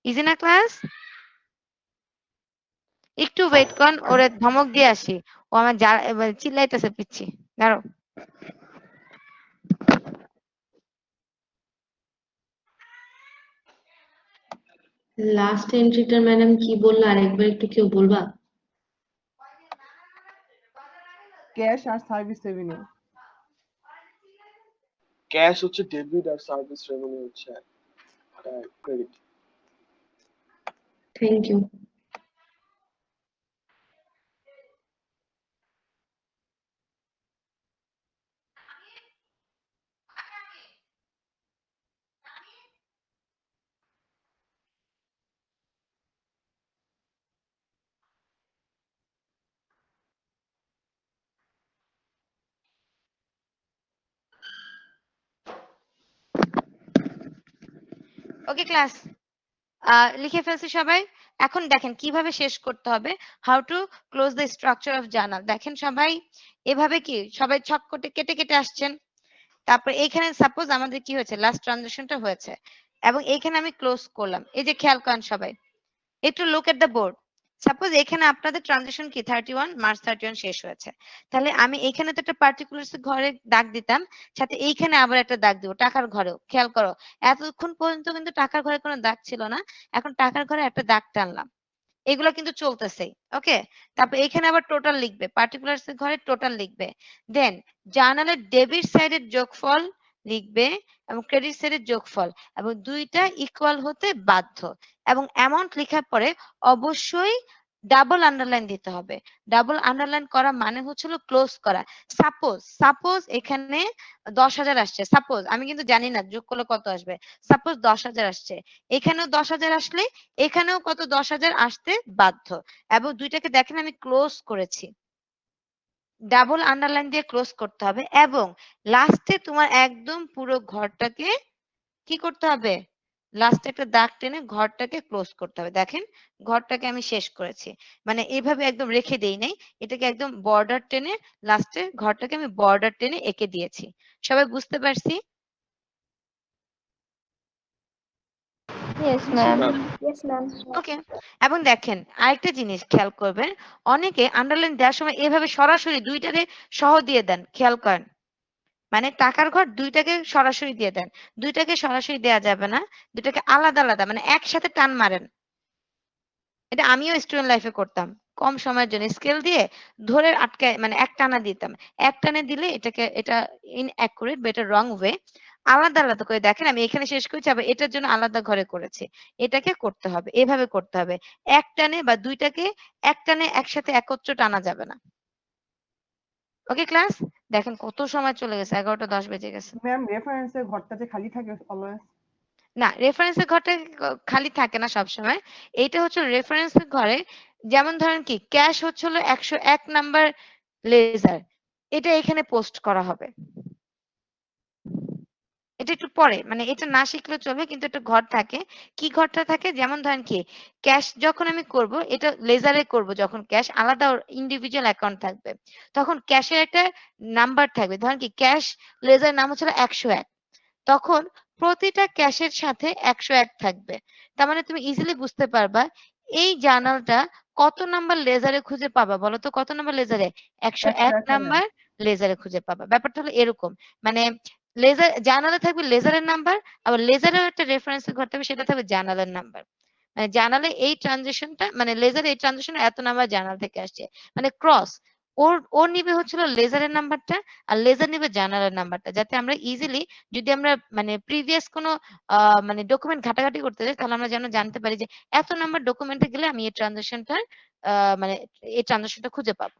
easy না ক্লাস একটু ওয়েট কর, ওরে ধমক দিয়ে আসি। ও আমার চিল্লাইতেছে পিচ্ছি। দাঁড়াও। লাস্ট এন্ট্রিটার ম্যাডাম কি বললো আরেকবার একটু কেউ বলবা? ক্যাশ আর সার্ভিস রেভিনিউ। ক্যাশ হচ্ছে ডেবিট আর সার্ভিস রেভিনিউ হচ্ছে credit. Thank you. Okay class, লিখে ফেলছি সবাই। এখন দেখেন কিভাবে শেষ করতে হবে। How to close the structure of journal. দেখেন সবাই এভাবে কি সবাই ছক করে কেটে কেটে আসছেন। তারপর এইখানে সাপোজ আমাদের কি হয়েছে, লাস্ট ট্রানজাকশনটা হয়েছে এবং এইখানে আমি ক্লোজ করলাম। এই যে খেয়াল করেন সবাই, একটু look at the board. Suppose এখানে আপনাদের ট্রানজাকশন কি 31 মার্চ 31 শেষ হয়েছে, তাহলে আমি এখানে তো একটা পার্টিকুলার ঘরে দাগ দিতাম, সাথে এইখানে আবার একটা দাগ দিব টাকার ঘরেও। খেয়াল করো, এতক্ষণ পর্যন্ত কিন্তু টাকার ঘরে কোনো দাগ ছিল না, এখন টাকার ঘরে একটা দাগ টানলাম। এগুলো কিন্তু চলতেছেই। ওকে, তারপর এখানে আবার টোটাল লিখবে, পার্টিকুলার্স এর ঘরে টোটাল লিখবে। দেন জার্নালের ডেবিট সাইডের যোগফল লিখবে এবং ক্রেডিট সাইডের যোগফল, এবং দুইটা ইকুয়াল হতে বাধ্য। এবং অ্যামাউন্ট লেখার পরে অবশ্যই ডাবল আন্ডারলাইন দিতে হবে। ডাবল আন্ডারলাইন করা মানে হচ্ছিল ক্লোজ করা। সাপোজ এখানে 10,000 আসছে, সাপোজ, আমি কিন্তু জানি না যোগ করলে কত আসবে। সাপোজ 10,000 আসছে, এখানেও 10,000 আসলে এখানেও কত 10,000 আসতে বাধ্য। এবং দুইটাকে দেখেন আমি ক্লোজ করেছি, ডাবল আন্ডারলাইন দিয়ে ক্লোজ করতে হবে। এবং লাস্টে তোমার একদম পুরো ঘরটাকে কি করতে হবে, লাস্টে একটা দাগ টেনে ঘরটাকে ক্লোজ করতে হবে। দেখেন ঘরটাকে আমি শেষ করেছি, মানে এইভাবে একদম রেখে দেই নাই, এটাকে একদম বর্ডার টেনে লাস্টে ঘরটাকে আমি বর্ডার টেনে এঁকে দিয়েছি। সবাই বুঝতে পারছি? Yes ma'am. Yes ma'am. Okay, এবং দেখেন আরেকটা জিনিস খেয়াল করবেন, অনেকে আন্ডারলাইন দেওয়ার সময় এভাবে সরাসরি দুইটারে সহ দিয়ে দেন। খেয়াল করেন, মানে টাকার ঘর দুইটাকে সরাসরি দিয়ে দেন। দুইটাকে সরাসরি দেয়া যাবে না, দুইটাকে আলাদা আলাদা মানে একসাথে টান মারেন। এটা আমিও স্টুডেন্ট লাইফে করতাম। কম সময়ের জন্য স্কেল দিয়ে ধরে আটকায় মানে এক টানা দিতাম। এক টানে দিলে এটা ইনঅ্যাকুরেট বা এটা রং ওয়ে। আলাদা আলাদা করে দেখেন আমি এখানে শেষ করেছি, আবার এটার জন্য আলাদা ঘরে করেছি। এটাকে করতে হবে, এভাবে করতে হবে। এক টানে বা দুইটাকে এক টানে একসাথে একত্র টানা যাবে না। ওকে ক্লাস, দেখেন কত সময় চলে গেছে, 11:10 বেজে গেছে। ম্যাম রেফারেন্সের ঘরটা যে খালি থাকে অলওয়েজ। না, রেফারেন্সের ঘরটা খালি থাকে না সবসময়। এইটা হচ্ছে রেফারেন্সের ঘরে, যেমন ধরেন কি ক্যাশ হচ্ছে হলো 101 নাম্বার লেজার, এটা এখানে পোস্ট করা হবে। এটা একটু পরে, মানে এটা না শিখলেও চলবে, কিন্তু একটা ঘর থাকে। কি ঘরটা থাকে, যেমন ধরেন কি ক্যাশ যখন আমি করব, এটা লেজারে করব, যখন ক্যাশ আলাদা ইন্ডিভিজুয়াল অ্যাকাউন্ট থাকবে, তখন ক্যাশের একটা নাম্বার থাকবে। ধরেন কি ক্যাশ লেজার নাম হচ্ছে 101, তখন প্রতিটা ক্যাশের সাথে 101 থাকবে। তার মানে তুমি ইজিলি বুঝতে পারবা এই জার্নালটা কত নাম্বার লেজারে খুঁজে পাবা, বলো তো কত নাম্বার লেজারে? 101 নাম্বার লেজারে খুঁজে পাবা। ব্যাপারটা হলো এরকম, মানে লেজার জার্নালে থাকবে লেজারের নাম্বার, আবার লেজারের একটা রেফারেন্সের ঘর থাকবে, সেটা থাকবে জার্নালের নাম্বার। মানে জার্নালে এই ট্রানজেকশনটা, মানে লেজারে এই ট্রানজেকশন এত নাম্বার জার্নাল থেকে আসছে, মানে ক্রস। ওর নিবে হচ্ছিল লেজারের নাম্বারটা, আর লেজার নিবে জার্নালের নাম্বারটা, যাতে আমরা ইজিলি যদি আমরা মানে প্রিভিয়াস কোনো মানে ডকুমেন্ট ঘাটাঘাটি করতে যাই, তাহলে আমরা যেন জানতে পারি যে এত নাম্বার ডকুমেন্টে গেলে আমি এই ট্রানজেকশনটা মানে এই ট্রানজেকশনটা খুঁজে পাবো।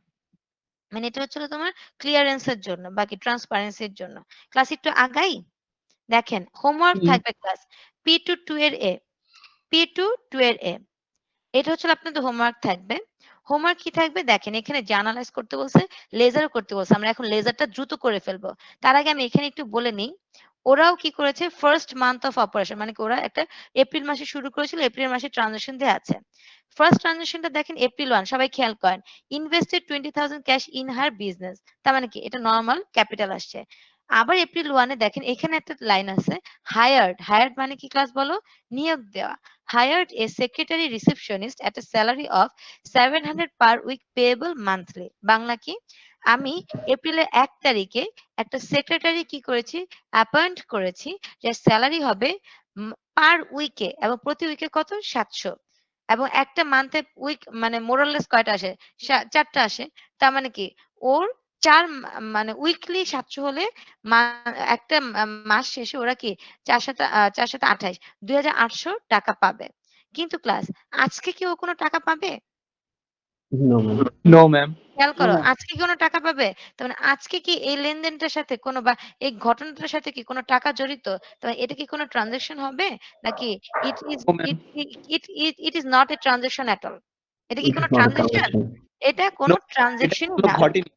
মানে এটা হচ্ছিল তোমার ক্লিয়ারেন্সের জন্য, বাকি ট্রান্সপারেন্সির জন্য। ক্লাস একটু আগাই, দেখেন হোমওয়ার্ক থাকবে ক্লাস P2 এর এ, P2 এর এ, এটা হচ্ছে আপনাদের হোমওয়ার্ক থাকবে। হোমওয়ার্ক কি থাকবে দেখেন, এখানে জার্নালাইজ করতে বলছে, লেজারও করতে বলছে। আমরা এখন লেজারটা দ্রুত করে ফেলবো। তার আগে আমি এখানে একটু বলে নিই, ওরাও কি করেছে ফার্স্ট মান্থ অফ অপারেশন, মানে কি ওরা একটা এপ্রিল মাসে শুরু করেছিল, এপ্রিল মাসে ট্রানজাকশন দিয়ে আছে। ফার্স্ট ট্রানজাকশনটা দেখেন এপ্রিল 1, সবাই খেয়াল করেন, invested 20,000 cash in her business, তার মানে কি এটা নরমাল ক্যাপিটাল আসছে। আবার এপ্রিল 1 এ দেখেন এখানে একটা লাইন আছে হায়ার্ড। হায়ার্ড মানে কি ক্লাস বলো? নিয়োগ দেওয়া। hired a secretary receptionist at a salary of 700 per week payable monthly. Bangla কি? আমি এপ্রিলের 1 তারিখে একটা সেক্রেটারি কি করেছি? অ্যাপয়েন্ট করেছি, যে স্যালারি হবে পার উইকে এবং প্রতি উইকে কত? 700, এবং একটা মান্থে উইক মানে মোরাললেস কয়টা আসে? 4টা আসে। তার মানে কি ওর 4 মানে উইকলি 700 হলে একটা মাস শেষে ওরা কি 4 সাথে 28 2800 টাকা পাবে। কিন্তু ক্লাস আজকে কি ও কোনো টাকা পাবে? No, ma'am. No, ma'am. খেয়াল No, করো, ma'am. আজকে কি কোনো টাকা পাবে? তার মানে আজকে কি এই লেনদেনটার সাথে কোনো বা এই ঘটনাটার সাথে কি কোনো টাকা জড়িত? তাহলে এটা কি কোনো ট্রানজাকশন হবে? নাকি it is No, ma'am. It is not a transaction at all. এটা কি It কোনো is not a transaction? transaction. এটা No, কোনো এটা ট্রানজাকশনই কোনো না। ঘটেনি।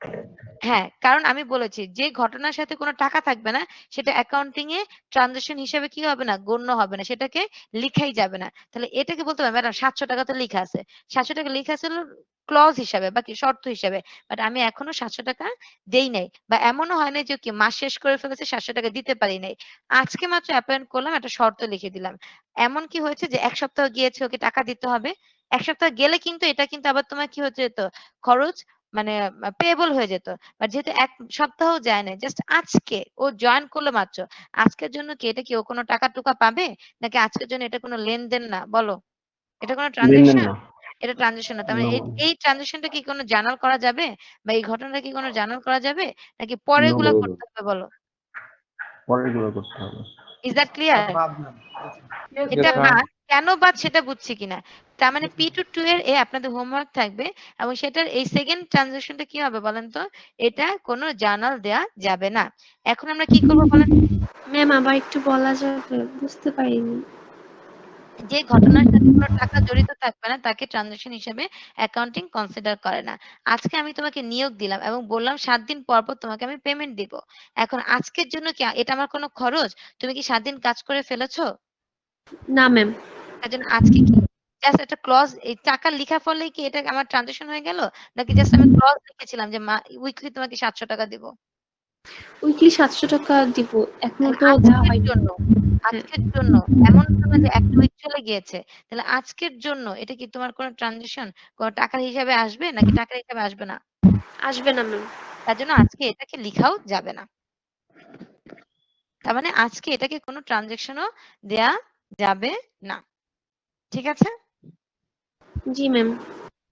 হ্যাঁ, কারণ আমি বলেছি যে ঘটনার সাথে কোনো টাকা থাকবে না সেটা অ্যাকাউন্টিং এ ট্রানজাকশন হিসেবে কি হবে না? গণ্য হবে না। সেটাকে লিখাই যাবে না। তাহলে এটাকে বলতে হবে ম্যাডাম 700 টাকা তো লিখা আছে। 700 টাকা লিখা আছে হলো ক্লজ হিসাবে বা কি শর্ত হিসাবে। বাট আমি এখনো 700 টাকা দেই নাই। বা এমনও হয় নাই যে কি মাস শেষ করে ফেলেছে 700 টাকা দিতে পারি নাই। আজকে মাত্র অ্যাপয়েন্ট করলাম, একটা শর্ত লিখে দিলাম। এমন কি হয়েছে যে ১ সপ্তাহ গিয়েছে, ওকে টাকা দিতে হবে। ১ সপ্তাহ গেলে কিন্তু এটা কিন্তু আবার তোমার কি হতে যেত? খরচ মানে পেয়েবল হয়ে যেত। বাট যেহেতু ১ সপ্তাহও যায় নাই, জাস্ট আজকে ও জয়েন করলো মাত্র। আজকের জন্য কি এটা কি ও কোনো টাকা-টুকা পাবে? নাকি আজকের জন্য এটা কোনো লেনদেন না? বলো। এটা কোনো লেনদেন ট্রান্সেকশন? না। এটা ট্রান্সেকশন না। তার No, মানে এই ma'am. এই ট্রান্সেকশনটা কি কোনো জার্নাল করা যাবে? বা এই ঘটনাটা কি কোনো জার্নাল করা যাবে? নাকি পরে No, এগুলা ma'am. করতে হবে বলো? পরে এগুলো করতে হবে। ইস দ্যাট ক্লিয়ার? বাদ ম্যাম। Yes, এটা ma'am. বাদ, কেন বাদ সেটা বুঝছি কিনা। তার মানে P22 এর আপনাদের হোমওয়ার্ক থাকবে এবং সেটার এই সেকেন্ড ট্রানজাকশনটা কি হবে বলেন তো? এটা কোনো জার্নাল দেয়া যাবে না। এখন আমরা কি করব বলেন? ম্যাম আবার একটু বলা যাবে? বুঝতে পারিনি। যে ঘটনার সাথে কোনো টাকা জড়িত থাকবে না তাকে ট্রানজাকশন হিসেবে অ্যাকাউন্টিং কনসিডার করে না। আজকে আমি তোমাকে নিয়োগ দিলাম এবং বললাম ৭ দিন পর, পর তোমাকে আমি পেমেন্ট দিব। এখন আজকের জন্য কি এটা আমার কোনো খরচ? তুমি কি ৭ দিন কাজ করে ফেলেছো? না ম্যাম। তার জন্য আজকে কি জাস্ট একটা ক্লজ এই টাকা লিখা ফলেই কি এটা আমার ট্রানজাকশন হয়ে গেল? নাকি জাস্ট আমি ক্লজ লিখেছিলাম যে উইকলি তোমাকে ৭০০ টাকা দিব? উইকলি ৭০০ টাকা দিব। এখনো তাহলে তো দেওয়া আজকের হয়নি। জন্য, হ্যাঁ। আজকের জন্য এমন তো না যে একটা উইক চলে গিয়েছে। তাহলে আজকের জন্য এটা কি তোমার কোনো ট্রানজাকশন কোনো টাকার হিসাবে আসবে নাকি টাকার হিসাবে আসবে না? আসবে না ম্যাম। তার জন্য আজকে এটাকে লিখাও যাবে না। তার মানে আজকে এটাকে কোনো ট্রানজাকশনও দেয়া যাবে না। ঠিক আছে? জি ম্যাম।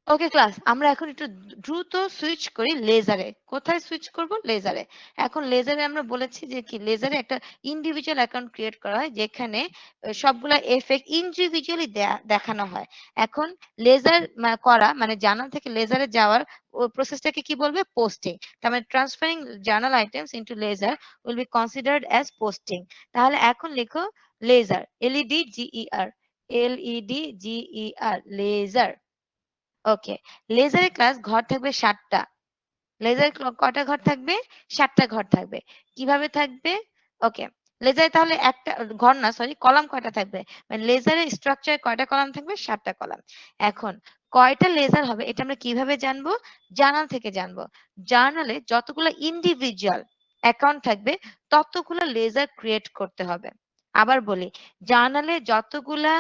ওকে ক্লাস, আমরা এখন একটু দ্রুত সুইচ করি লেজারে। কোথায় সুইচ করব? লেজারে। এখন লেজারে আমরা বলেছি যে কি লেজারে একটা ইন্ডিভিজুয়াল অ্যাকাউন্ট ক্রিয়েট করা হয় যেখানে সবগুলা এফেক্ট ইন্ডিভিজুয়ালি দেখানো হয়। এখন লেজার করা মানে জার্নাল থেকে লেজারে যাওয়ার প্রসেসটাকে কি বলবে? পোস্টিং। তার মানে transferring journal items into ledger will be considered as posting. তাহলে এখন লিখো ledger, LEDGER, LEDGER, ledger. Okay, লেজারের ক্লাস ঘর থাকবে 7টা। লেজারের কয়টা ঘর থাকবে? 7টা ঘর থাকবে। কিভাবে থাকবে? ওকে, লেজারে তাহলে একটা ঘর না, সরি, কলাম কয়টা থাকবে? মানে লেজারের স্ট্রাকচারে কয়টা কলাম থাকবে? 7টা কলাম। এখন কয়টা লেজার হবে এটা আমরা কিভাবে জানবো? জার্নাল থেকে জানবো। জার্নালে যতগুলো ইন্ডিভিজুয়াল অ্যাকাউন্ট থাকবে ততগুলো লেজার ক্রিয়েট করতে হবে। আবার বলি, জার্নালে যতগুলা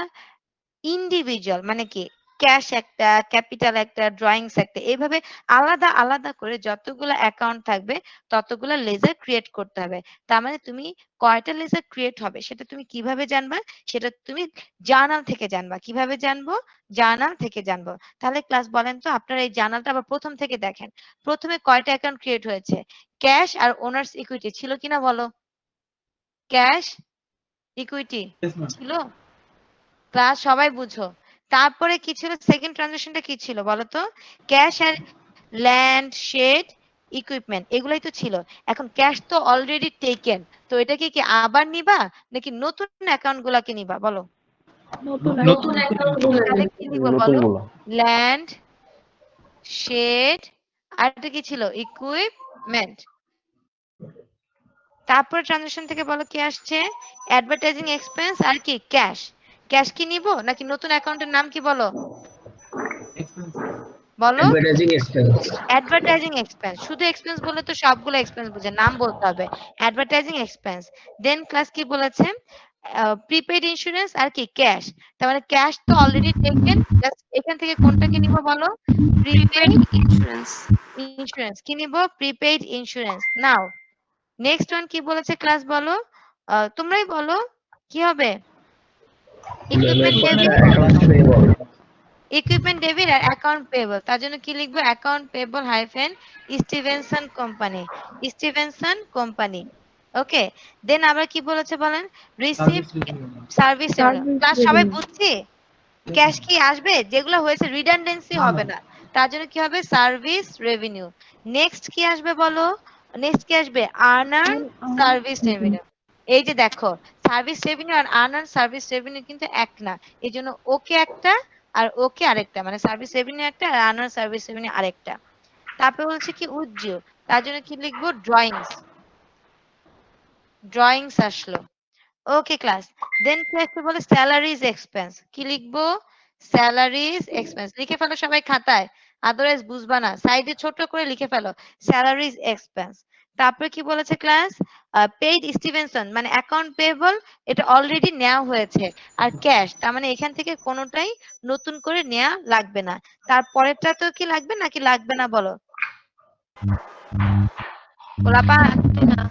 ইন্ডিভিজুয়াল মানে কি ক্যাশ একটা, ক্যাপিটাল একটা, ড্রয়িংস একটা, এইভাবে আলাদা আলাদা করে যতগুলা অ্যাকাউন্ট থাকবে ততগুলা লেজার ক্রিয়েট করতে হবে। তার মানে তুমি কয়টা লেজার ক্রিয়েট হবে সেটা তুমি কিভাবে জানবা? সেটা তুমি জার্নাল থেকে জানবা। কিভাবে জানবো? জার্নাল থেকে জানবো। তাহলে ক্লাস বলেন তো আপনারা এই জার্নালটা আবার প্রথম থেকে দেখেন। প্রথমে কয়টা অ্যাকাউন্ট ক্রিয়েট হয়েছে? ক্যাশ আর ওনার্স ইকুইটি ছিল কিনা বলো? Cash, equity Yes, ma'am. ছিল? ক্লাস সবাই বুঝো। তারপরে কি ছিল? সেকেন্ড ট্রানজাকশনটা কি ছিল বলো তো? ক্যাশ আর ল্যান্ড, শেড, ইকুইপমেন্ট এগুলাই তো ছিল। এখন ক্যাশ তো অলরেডি টেকেন। তো এটাকে কি আবার নিবা নাকি নতুন অ্যাকাউন্ট গুলাকে নিবা বলো? নতুন নতুন অ্যাকাউন্ট গুলো তাহলে কি লিখবো বলো? নতুনগুলো। ল্যান্ড, শেড, আর একটা কি ছিল? ইকুইপমেন্ট। তারপর ট্রানজাকশন থেকে বলো কি আসছে? অ্যাডভার্টাইজিং এক্সপেন্স আর কি? ক্যাশ। ক্যাশ কি নিব নাকি নতুন অ্যাকাউন্টের নাম কি বলো? Expenses. বলো অ্যাডভার্টাইজিং এক্সপেন্স। Advertising expense. শুধু এক্সপেন্স বললে তো সবগুলো এক্সপেন্স বুঝে, নাম বলতে হবে। Advertising expense. দেন ক্লাস কি বলেছে? প্রিপেইড ইন্স্যুরেন্স আর কি ক্যাশ। তার মানে ক্যাশ তো অলরেডি টেকেন, জাস্ট এখান থেকে কোনটাকে নিব বলো? Prepaid insurance. ইন্স্যুরেন্স। কি নিব? Prepaid insurance. Now next one কি বলেছে ক্লাস বলো? তোমরাই বলো কি হবে? Equipment debit, accounts payable. Equipment debit আর অ্যাকাউন্ট পেয়েবল। তার জন্য কি লিখবো? Account payable hyphen Stevenson company, Stevenson company. Okay, then আবার কি বলেছে বলেন? Receive service revenue. Service class সবাই রেভিনিউ। বুঝছি? ক্যাশ কি আসবে? যেগুলো হয়েছে রিডান্ডেন্সি হবে না, তার জন্য কি হবে? Service revenue. নেক্সট কি আসবে বলো? নেক্সট কি আসবে? আর্নার্ন সার্ভিস রেভিনিউ। এই যে দেখো, সার্ভিস রেভিনিউ আর আর্নার্ন সার্ভিস রেভিনিউ কিন্তু এক না, এই জন্য ওকে একটা আর ওকে আরেকটা, মানে সার্ভিস রেভিনিউ একটা আর আর্নার্ন সার্ভিস রেভিনিউ আরেকটা। তারপরে বলছে কি উজ্জ্বল, তার জন্য কি লিখবো? ড্রয়িংস, ড্রয়িংস আসলো। ওকে ক্লাস, দেন ক্লাসে বলে স্যালারিজ এক্সপেন্স। কি লিখবো? Salaries expense. লিখে ফেলো সবাই খাতায়, আদারওয়াইজ বুঝবা না, সাইডে ছোট করে লিখে ফেলো স্যালারিজ এক্সপেন্স। তারপরে কি বলেছে ক্লাস? পেইড স্টিভেনসন, মানে অ্যাকাউন্ট পেয়েবল, এটা অলরেডি নেওয়া হয়েছে। আর ক্যাশ, তার মানে এখান থেকে কোনোটাই নতুন করে নেওয়া লাগবে না। তারপরেরটা তো কি লাগবে নাকি লাগবে না বলো? গোলাপা লাগবে না।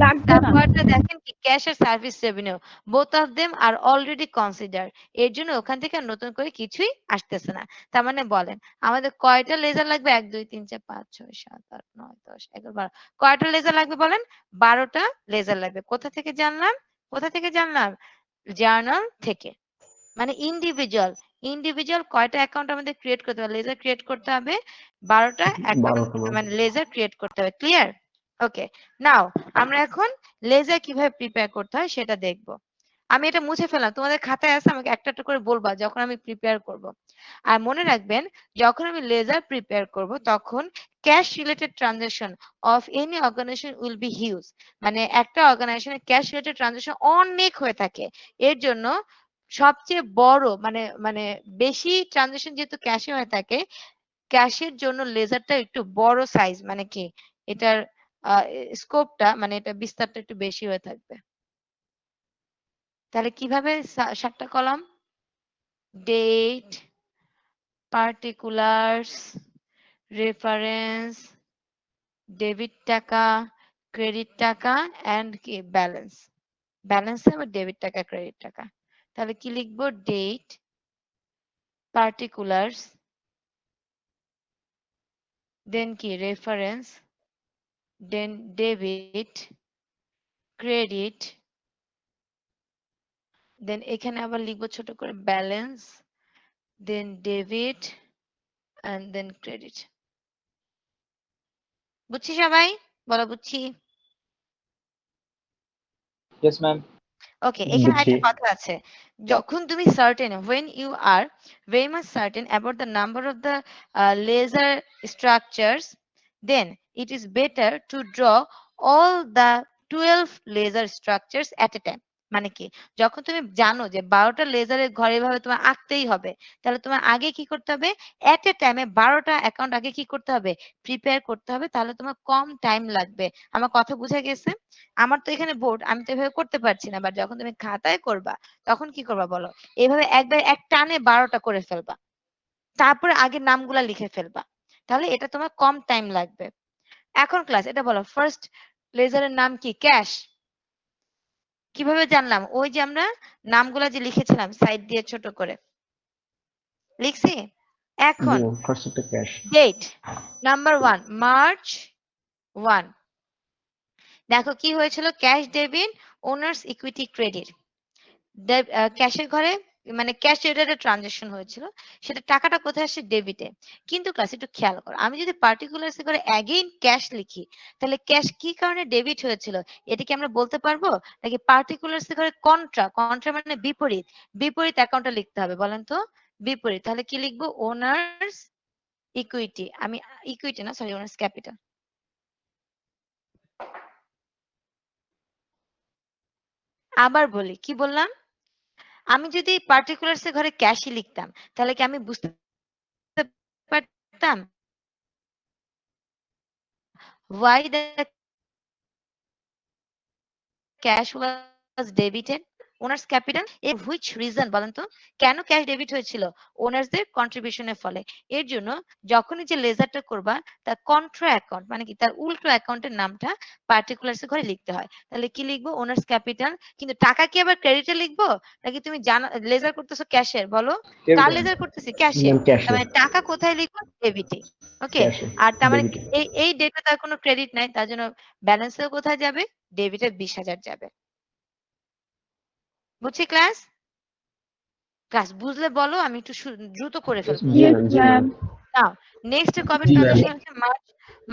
তারপরটা দেখেন কি ক্যাশ আর service revenue, both of them are already consider. এর জন্য ওখান থেকে আর নতুন করে কিছুই আসতেছে না। তার মানে বলেন আমাদের কয়টা লেজার লাগবে? 1 2 3 4 5 6 7 8 9 10 11 12। কয়টা লেজার লাগবে বলেন? 12টা লেজার লাগবে। কোথা থেকে জানলাম? কোথা থেকে জানলাম? জার্নাল থেকে। মানে ইন্ডিভিজুয়াল, ইন্ডিভিজুয়াল কয়টা অ্যাকাউন্ট আমাদের ক্রিয়েট করতে হবে? লেজার ক্রিয়েট করতে হবে 12টা অ্যাকাউন্ট, 12টা। মানে লেজার ক্রিয়েট করতে হবে। ক্লিয়ার? ওকে, নাও আমরা এখন লেজার কিভাবে প্রিপেয়ার করতে হয় সেটা দেখব। আমি এটা মুছে ফেললাম, তোমাদের খাতায় আছে, আমাকে একটা একটা করে বলবা যখন আমি প্রিপেয়ার করব। আর মনে রাখবেন যখন আমি লেজার প্রিপেয়ার করব তখন cash related transaction of any organisation will be huge. মানে একটা অর্গানাইজেশনে ক্যাশ রিলেটেড ট্রানজাকশন অনেক হয়ে থাকে, এর জন্য সবচেয়ে বড় মানে মানে বেশি ট্রানজাকশন যেহেতু ক্যাশে হয়ে থাকে, ক্যাশের জন্য লেজারটা একটু বড় সাইজ, মানে কি এটার স্কোপটা মানে এটা বিস্তারটা একটু বেশি হয়ে থাকবে। তাহলে কিভাবে 7টা column? Date, particulars, reference, debit টাকা, ক্রেডিট টাকা এন্ড কি ব্যালেন্স। ব্যালেন্সে আবার ডেবিট টাকা ক্রেডিট টাকা। তাহলে কি লিখবো? ডেট, পার্টিকুলার্স, দেন কি reference, then debit, credit, then এখানে আবার লিখবো ছোট করে balance, then debit and then credit. বুঝছি সবাই? বলো বুঝছি? Yes ma'am. ওকে, এখানে বুঝছি। একটা কথা আছে, যখন তুমি certain, when you are very much certain about the number of the laser structures, then it is better to draw all the 12 laser structures at a time. মানে কি, যখন তুমি জানো যে 12টা লেজারের ঘর এভাবে তোমার আঁকতেই হবে, তাহলে তোমার আগে কি করতে হবে? এট এ টাইমে 12টা অ্যাকাউন্ট আগে কি করতে হবে? প্রিপেয়ার করতে হবে, তাহলে তোমার কম টাইম লাগবে। আমার কথা বুঝা গেছে? আমার তো এখানে বোর্ড, আমি তো এভাবে করতে পারছি না, বাট যখন তুমি খাতায় করবা তখন কি করবা বলো? এভাবে একবার এক টানে 12টা করে ফেলবা, তারপরে আগের নামগুলা লিখে ফেলবা, তাহলে এটা তোমার কম টাইম লাগবে। এখন ক্লাস এটা বলো, ফার্স্ট লেজারের নাম কি? ক্যাশ। কিভাবে জানলাম? ওই যে আমরা নামগুলা যে লিখেছিলাম সাইড দিয়ে ছোট করে লিখছি। এখন ফার্স্ট একটা ক্যাশ। Date number 1 March 1। দেখো কি হয়েছিল? Cash debit, owners equity credit. ক্যাশের ঘরে মানে ক্যাশ রিলেটেড ট্রানজাকশন হয়েছিল, সেটা টাকাটা কোথায় আসছে? ডেবিটে। কিন্তু ক্লাস একটু খেয়াল করো, আমি যদি পার্টিকুলার্স করে অ্যাগেইন ক্যাশ লিখি, তাহলে ক্যাশ কি কারণে ডেবিট হয়েছিল এটা কি আমরা বলতে পারবো? নাকি পার্টিকুলার্স করে কন্ট্রা, কন্ট্রা মানে বিপরীত, বিপরীত অ্যাকাউন্টটা লিখতে হবে বলেন তো? বিপরীত। তাহলে কি লিখবো? ওনার্স ইকুইটি, আমি ইকুইটি না সরি ওনার্স ক্যাপিটাল। আবার বলি, কি বললাম? আমি যদি পার্টিকুলার্স ঘরে ক্যাশই লিখতাম তাহলে কি আমি বুঝতে পারতাম লিখতাম why the cash was debited owners capital এর হুইচ রিজন বলেন তো কেন ক্যাশ ডেবিট হয়েছিল ওনার্সদের কন্ট্রিবিউশনের ফলে এর জন্য যখনই যে লেজারটা করবা তার কন্ট্রা অ্যাকাউন্ট মানে কি তার উল্টো অ্যাকাউন্টের নামটা পার্টিকুলার্স ঘরে লিখতে হয় তাহলে কি লিখবো ওনার্স ক্যাপিটাল কিন্তু টাকা কি আবার ক্রেডিটে লিখবো নাকি তুমি জানা লেজার করতেছো ক্যাশের বলো কার লেজার করতেছি ক্যাশের ম্যাম ক্যাশে, তার মানে টাকা কোথায় লিখবো ডেবিটে ওকে ক্যাশে, আর তার মানে ডেবিটে। এই ডেটে তার কোনো ক্রেডিট নাই তার জন্য ব্যালেন্সেও কোথায় যাবে ডেবিটে 20,000 যাবে বুঝছি ক্লাস ক্লাস বুঝলে বলো আমি একটু দ্রুত করে ফেলবো জি ম্যাম, জি ম্যাম। নাও নেক্সট কবে জি ম্যাম। ট্রানজাকশন হচ্ছে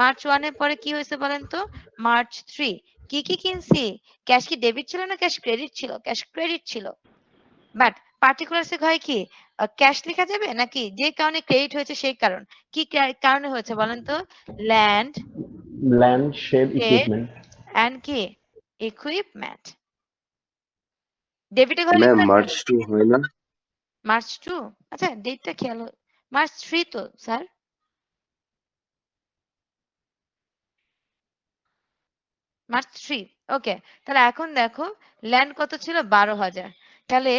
মার্চ 1 এর পরে কি হয়েছে বলেন তো মার্চ 3 কি কি কিনছি ক্যাশ কি ডেবিট ছিল না ক্যাশ ক্রেডিট ছিল ক্যাশ ক্রেডিট ছিল বাট পার্টিকুলার্স এ হয় কি ক্যাশ লেখা যাবে নাকি যে কারণে ক্রেডিট হয়েছে সেই কি কারণে হয়েছে বলেন তো land land, shed, equipment. And কি ইকুইপমেন্ট ডেবিটে ঘরে ম্যাম লিখতে মার্চ 2 হয় না? মার্চ 2 আচ্ছা ডেটটা খেয়াল মার্চ 3 তো স্যার মার্চ 3 ওকে তাহলে এখন দেখো ল্যান্ড কত ছিল 12,000 তাহলে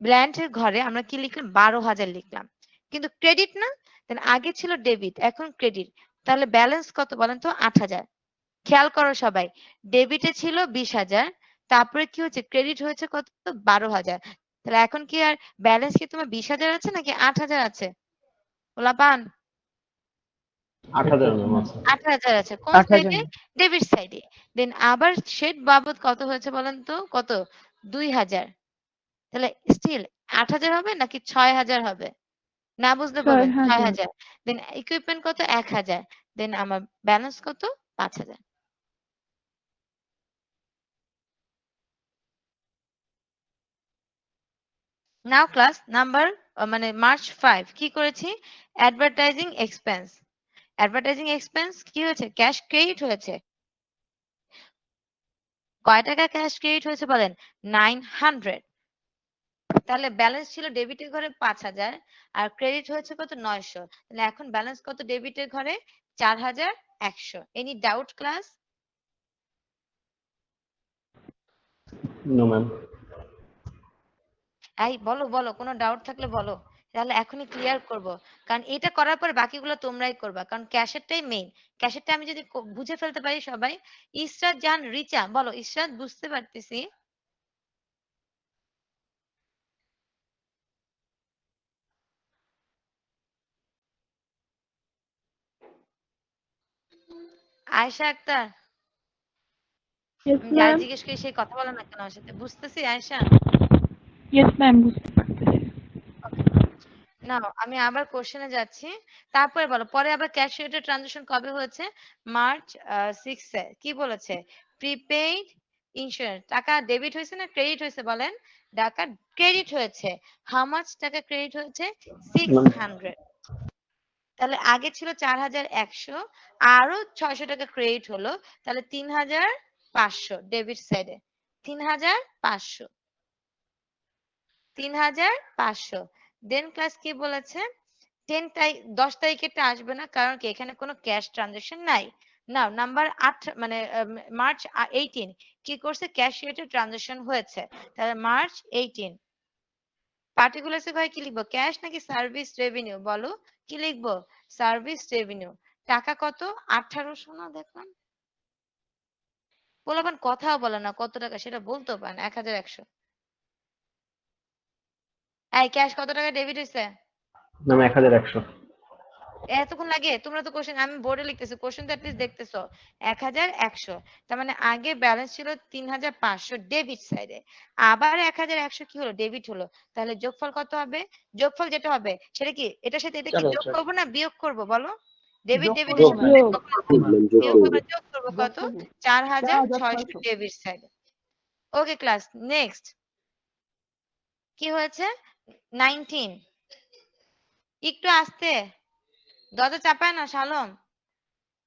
ল্যান্ডের ঘরে আমরা কি লিখলাম 12,000 লিখলাম কিন্তু ক্রেডিট না তাহলে আগে ছিল ডেবিট এখন ক্রেডিট তাহলে ব্যালেন্স কত বলেন তো 8,000 খেয়াল করো সবাই ডেবিটে ছিল 20,000 তারপরে কি হচ্ছে ক্রেডিট হয়েছে কত 12,000 তাহলে এখন কি আর ব্যালেন্স কি তোমার 20,000 আছে নাকি 8,000 আছে ওলাপান 8,000 ম্যাম আছে। 8,000 আছে কোন 8,000 সাইডে ডেবিট সাইডে দেন আবার শেড বাবদ কত হয়েছে বলেন তো কত 2,000 তাহলে স্টিল 8,000 হবে নাকি 6,000 হবে না বুঝলে বলবেন 6,000 দেন ইকুইপমেন্ট কত 1,000 দেন আমার ব্যালেন্স কত 5,000 নাও ক্লাস নাম্বার মানে মার্চ 5 কি করেছি অ্যাডভার্টাইজিং এক্সপেন্স কি হয়েছে ক্যাশ ক্রেডিট হয়েছে কয় টাকা ক্যাশ ক্রেডিট হয়েছে বলেন 900 তাহলে ব্যালেন্স ছিল ডেবিটের ঘরে 5,000 আর ক্রেডিট হয়েছে কত 900 তাহলে এখন ব্যালেন্স কত ডেবিটের ঘরে 4,100 any doubt class no ma'am. এই বলো বলো কোনো ডাউট থাকলে বলো তাহলে এখনই ক্লিয়ার করব কারণ এটা করার পর বাকিগুলো তোমরাই করবা কারণ ক্যাশেরটাই মেইন ক্যাশেরটা আমি যদি বুঝে ফেলতে পারি সবাই ইসরাত জান রিচা বলো ইসরাত বুঝতে পারতেছি আয়েশা আক্তার যারা জিজ্ঞেস করি সেই কথা বলো না কেন আমার সাথে বুঝতেছি আয়েশা ইয়েস ম্যাম বুঝতে পারতেছি না আমি আবার কোশ্চেনে যাচ্ছি তারপরে বলো পরে আবার ক্যাশ রেটের ট্রানজাকশন কবে হয়েছে মার্চ 6 এ কি বলেছে প্রিপেইড ইন্স্যুরেন্স টাকা ডেবিট হয়েছে না ক্রেডিট হয়েছে বলেন টাকা ক্রেডিট হয়েছে হাউ মাচ টাকা ক্রেডিট হয়েছে 600 তাহলে আগে ছিল 4,100 আরো 600 টাকা ক্রেডিট হলো তাহলে 3,500 ডেবিট সাইডে 3,500 3,500 দেন ক্লাস কি বলেছে 10 তারিখেরটা আসবে না কারণ কি এখানে কোনো ক্যাশ ট্রানজাকশন নাই নাও নাম্বার 8 মানে মার্চ 18 কি করছে ক্যাশ রেটের ট্রানজাকশন হয়েছে তাহলে মার্চ 18 পার্টিকুলার্সে ভাই কি লিখবো ক্যাশ নাকি সার্ভিস রেভিনিউ বলো কি লিখবো সার্ভিস রেভিনিউ টাকা কত 1800 না দেখলাম বলবেন কথাও বলে না কত টাকা সেটা বলতেও পারেন 1,100 এই ক্যাশ কত টাকা ডেবিট হয়েছে ম্যাম 1,100। এতক্ষণ লাগে তোমরা তো কোশ্চেন আমি বোর্ডে লিখতেছি কোশ্চেন তো অ্যাটলিস্ট দেখতেছো 1,100 তার মানে আগে ব্যালেন্স ছিল 3,500 ডেবিট সাইডে আবার 1,100 কি হলো ডেবিট হলো তাহলে যোগফল কত হবে যোগফল যেটা হবে সেটা কি এটার সাথে এটা কি যোগ করবো না বিয়োগ করবো বলো ডেবিট যোগ ডেবিটের সাথে করবো। যোগ করবো কত 4,600 ডেবিট সাইডে ওকে ক্লাস নেক্সট কি হয়েছে 19 একটু আস্তে দরজা চাপায় না শালম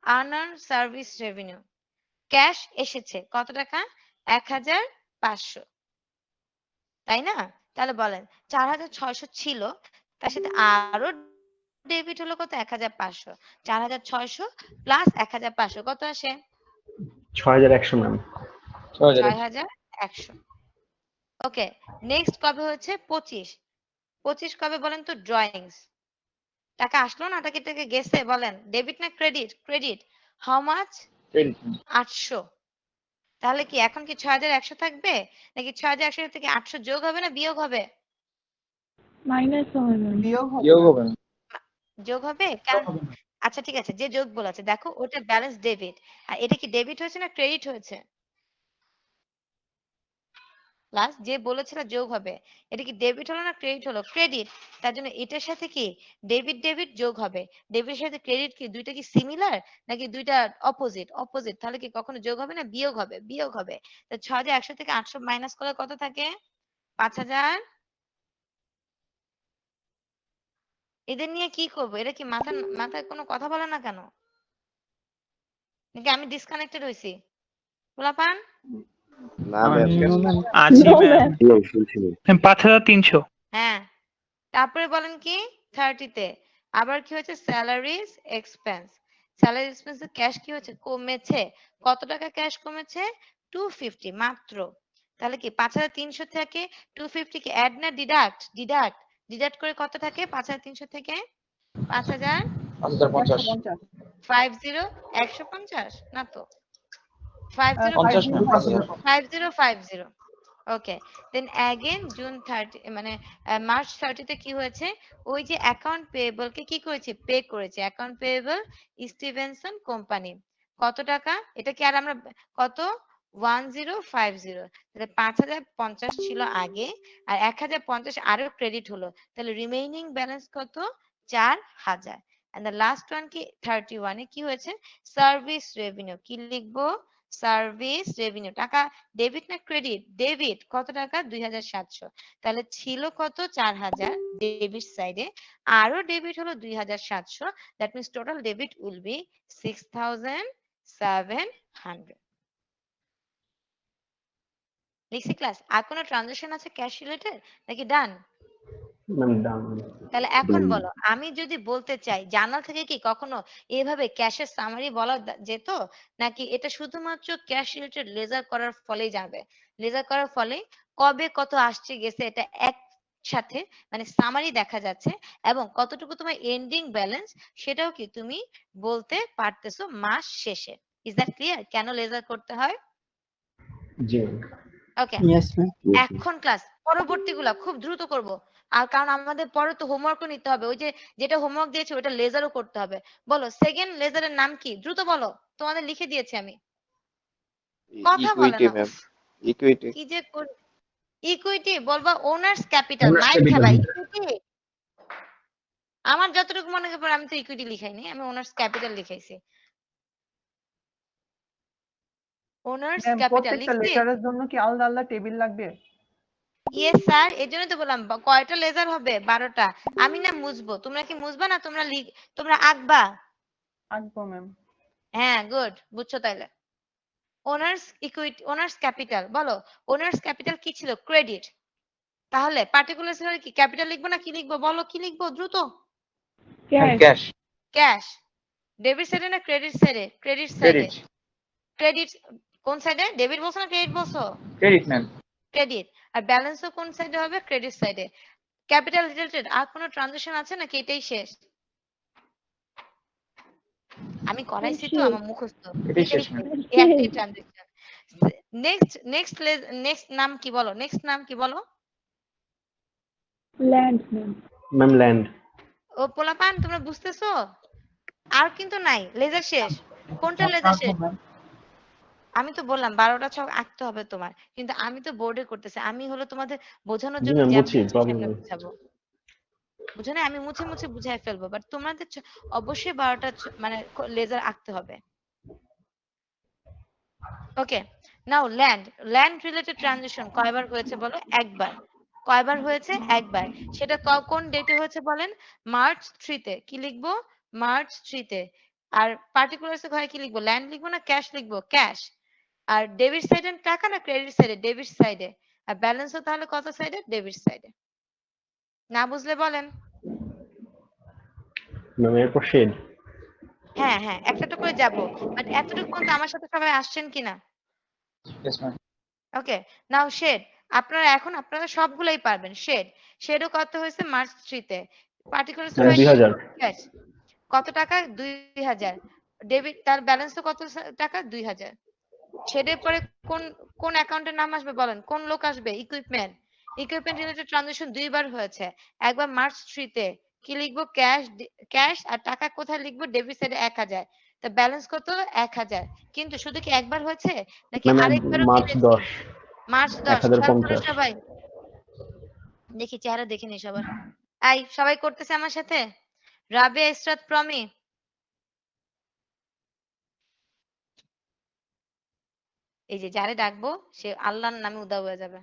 আর্নার সার্ভিস রেভিনিউ ক্যাশ এসেছে কত টাকা 1,500 তাই না তাহলে বলেন 4,600 ছিল তার সাথে আরো ডেবিট হলো কত 1500, 4600 প্লাস 1500 কত আসে 6100 ম্যাম। 6100। ওকে, নেক্সট কবে হচ্ছে 25 কবে বলেন তো ড্রয়িংস টাকা আসলো না টাকা টাকা গেছে বলেন ডেবিট না credit credit how much Credit. 800 তাহলে কি এখন কি 6100 থাকবে নাকি 6100 থেকে 800 যোগ হবে না বিয়োগ হবে মাইনাস হবে ম্যাম। বিয়োগ হবে Yoga ম্যাম। হবে না। যোগ হবে কারণ আচ্ছা ঠিক আছে যে যোগ বলেছে দেখো ওটা ব্যালেন্স ডেবিট আর এটা কি ডেবিট হয়েছে না ক্রেডিট হয়েছে প্লাস যে বলেছিল যোগ হবে এটা কি ডেবিট হলো না ক্রেডিট হলো ক্রেডিট তার জন্য এটার সাথে কি ডেবিট ডেবিট যোগ হবে ডেবিটের সাথে ক্রেডিট কি দুইটা কি সিমিলার নাকি দুইটা অপোজিট অপোজিট তাহলে কি কখনো যোগ হবে না বিয়োগ হবে বিয়োগ হবে তো 6100 থেকে 800 মাইনাস করলে কত থাকে 5000 এদের নিয়ে কি করবো এটা কি মাথায় কোনো কথা বলে না কেন নাকি আমি ডিসকানেক্টেড হইছি পোলাপান আছি ম্যাম 5300 হ্যাঁ তারপরে বলেন কি 30 তে আবার কি হচ্ছে salaries expense salary expense cash কি হচ্ছে কমেছে কত টাকা ক্যাশ কমেছে 250 মাত্র তাহলে কি 5300 থেকে 250 কি অ্যাড না ডিডাক্ট ডিডাক্ট ডিডাক্ট করে কত থাকে 5300 থেকে 5000 5050 50 150 না তো 50 না 5050 ওকে দেন অ্যাগেন জুন 30 মানে মার্চ 30 তে কি হয়েছে ওই যে অ্যাকাউন্ট পেয়েবল কে কি করেছে পে করেছে অ্যাকাউন্ট পেয়েবল স্টিভেনসন কোম্পানি কত টাকা এটা কি আর আমরা কত 1050 তাহলে 5050 ছিল আগে আর 1050 আরো ক্রেডিট হলো তাহলে রিমেইনিং ব্যালেন্স কত 4000 এন্ড দ্য লাস্ট ওয়ান কি 31 এ কি হয়েছে সার্ভিস রেভিনিউ কি লিখবো সার্ভিস রেভিনিউ টাকা ডেবিট না ক্রেডিট ডেবিট কত টাকা 2700 তাহলে ছিল কত 4000 ডেবিট সাইডে আরো ডেবিট হলো 2700 that means total debit will be 6700 লিখছি ক্লাস আর কোনো ট্রানজাকশন আছে ক্যাশ রিলেটেড নাকি ডান ম্যাম ডান। তাহলে এখন বলো আমি যদি বলতে চাই জার্নাল থেকে কি কখনো এভাবে ক্যাশের সামারি বলা যেত নাকি এটা শুধুমাত্র ক্যাশ রিলেটেড লেজার করার ফলেই যাবে লেজার করার ফলে কবে কত আসছে গেছে এটা একসাথে মানে সামারি দেখা যাচ্ছে এবং কতটুকু তোমার এন্ডিং ব্যালেন্স সেটাও কি তুমি বলতে পারতেছো মাস শেষে ইজ দ্যাট ক্লিয়ার কেন লেজার করতে হয় জি ওকে ইয়েস ম্যাম। এখন ক্লাস পরবর্তীগুলা খুব দ্রুত করব আর কারণ আমাদের পরে তো হোমওয়ার্কও নিতে হবে ওই যে যেটা হোমওয়ার্ক দিয়েছে ওটা লেজারও করতে হবে বলো সেকেন্ড লেজারের নাম কি দ্রুত বলো তোমাদের লিখে দিয়েছি আমি কথা বলে না উফ, কি যে ইকুইটি বলবা ওনার্স ক্যাপিটাল মাইর খাবা ইকুইটি আমার যতটুকু মনে পড়ে আমি তো ইকুইটি লিখাইনি আমি ওনার্স ক্যাপিটাল লিখাইছি ওনার্স ম্যাম ক্যাপিটাল প্রত্যেকটা লিখছি লেটারের জন্য কি আলাদা আলাদা টেবিল লাগবে? ইয়েস স্যার এই জন্য তো বললাম কয়টা লেজার হবে 12টা আমি না মুছবো তোমরা কি মুছবা না তোমরা আঁকবা আঁকবো ম্যাম। হ্যাঁ গুড বুঝছো তাইলে ওনার্স ইকুইটি ওনার্স ক্যাপিটাল বলো ওনার্স ক্যাপিটাল কি ছিল ক্রেডিট তাহলে পার্টিকুলার স্যালারি কি ক্যাপিটাল লিখবো না কি লিখবো বলো কি লিখবো দ্রুত ক্যাশ ক্যাশ ডেবিট সাইডে না ক্রেডিট সাইডে ক্রেডিট সাইডে ক্রেডিট ক্রেডিট কোন সাইডে ডেবিট বলছো না ক্রেডিট বলছো ক্রেডিট ম্যাম ক্রেডিট আর ব্যালেন্সও কোন সাইডে হবে ক্রেডিট সাইডে ক্যাপিটাল রিলেটেড আর কোনো ট্রানজাকশন আছে নাকি এটাই শেষ আমি করাইছি তো আমার মুখস্থ এটাই শেষ ম্যাম এই একটাই ট্রানজাকশন নেক্সট নাম কি বলো নেক্সট নাম কি বলো ল্যান্ড ম্যাম। Ma'am land. ও পোলাপান তোমরা বুঝতেছো আর কিন্তু নাই লেজার শেষ কোনটা লেজার শেষ আমি তো বললাম 12টা ছক আঁকতে হবে তোমার কিন্তু আমি তো বোর্ডে করতেছি আমি হলো তোমাদের বোঝানোর জি জন্য ম্যাম বুঝছি যেমন প্রবলেম সেমনি নেই। বুঝাবো বুঝো না আমি মুছে মুছে বুঝাই ফেলবো বাট তোমাদের অবশ্যই 12টা মানে লেজার আঁকতে হবে ওকে নাও ল্যান্ড রিলেটেড ট্রানজাকশন কয়বার হয়েছে বলো একবার কয়বার হয়েছে একবার সেটা কোন ডেটে হয়েছে বলেন মার্চ 3 তে কি লিখবো মার্চ 3 তে আর পার্টিকুলারস এ কি লিখবো ল্যান্ড লিখবো না ক্যাশ লিখবো ক্যাশ আর ডেবিট সাইডে টাকা না ক্রেডিট সাইডে ডেবিট সাইডে আর ব্যালেন্সও তাহলে কত সাইডে ডেবিট সাইডে না বুঝলে বলেন ম্যাম এরপর শেড। হ্যাঁ হ্যাঁ একটা একটা করে যাব, বাট এতটুকু পর্যন্ত আমার সাথে সবাই আসছেন কিনা? Yes, ma'am. ওকে, নাও শেড। আপনারা সবগুলাই পারবেন। শেডও কত হয়েছে মার্চ 3 তে। পার্টিকুলার 2000। ক্যাশ কত টাকা? 2000। ডেবিট তার ব্যালেন্স তো কত টাকা? 2000। শেডের পরে কোন কোন অ্যাকাউন্টের নাম আসবে বলেন? কোন লোক আসবে? ইকুইপমেন্ট রিলেটেড ট্রানজাকশন দুইবার হয়েছে। একবার মার্চ 3 তে কি লিখবো? ক্যাশ আর টাকা কোথায় লিখবো? ডেবিট সাইডে 1000। তা ব্যালেন্স কত? 1000। কিন্তু শুধু কি একবার হয়েছে নাকি ম্যাম আরেকবারও মার্চ কিনেছি? 10, মার্চ 10 খেয়াল করো 1050। সবাই। দেখি চেহারা দেখে নি সবার। সবাই করতেছে আমার সাথে? রাবিয়া, ইসরাত, প্রমি। এই যে যারে ডাকবো সে আল্লাহর নামে উদা হয়ে যাবে।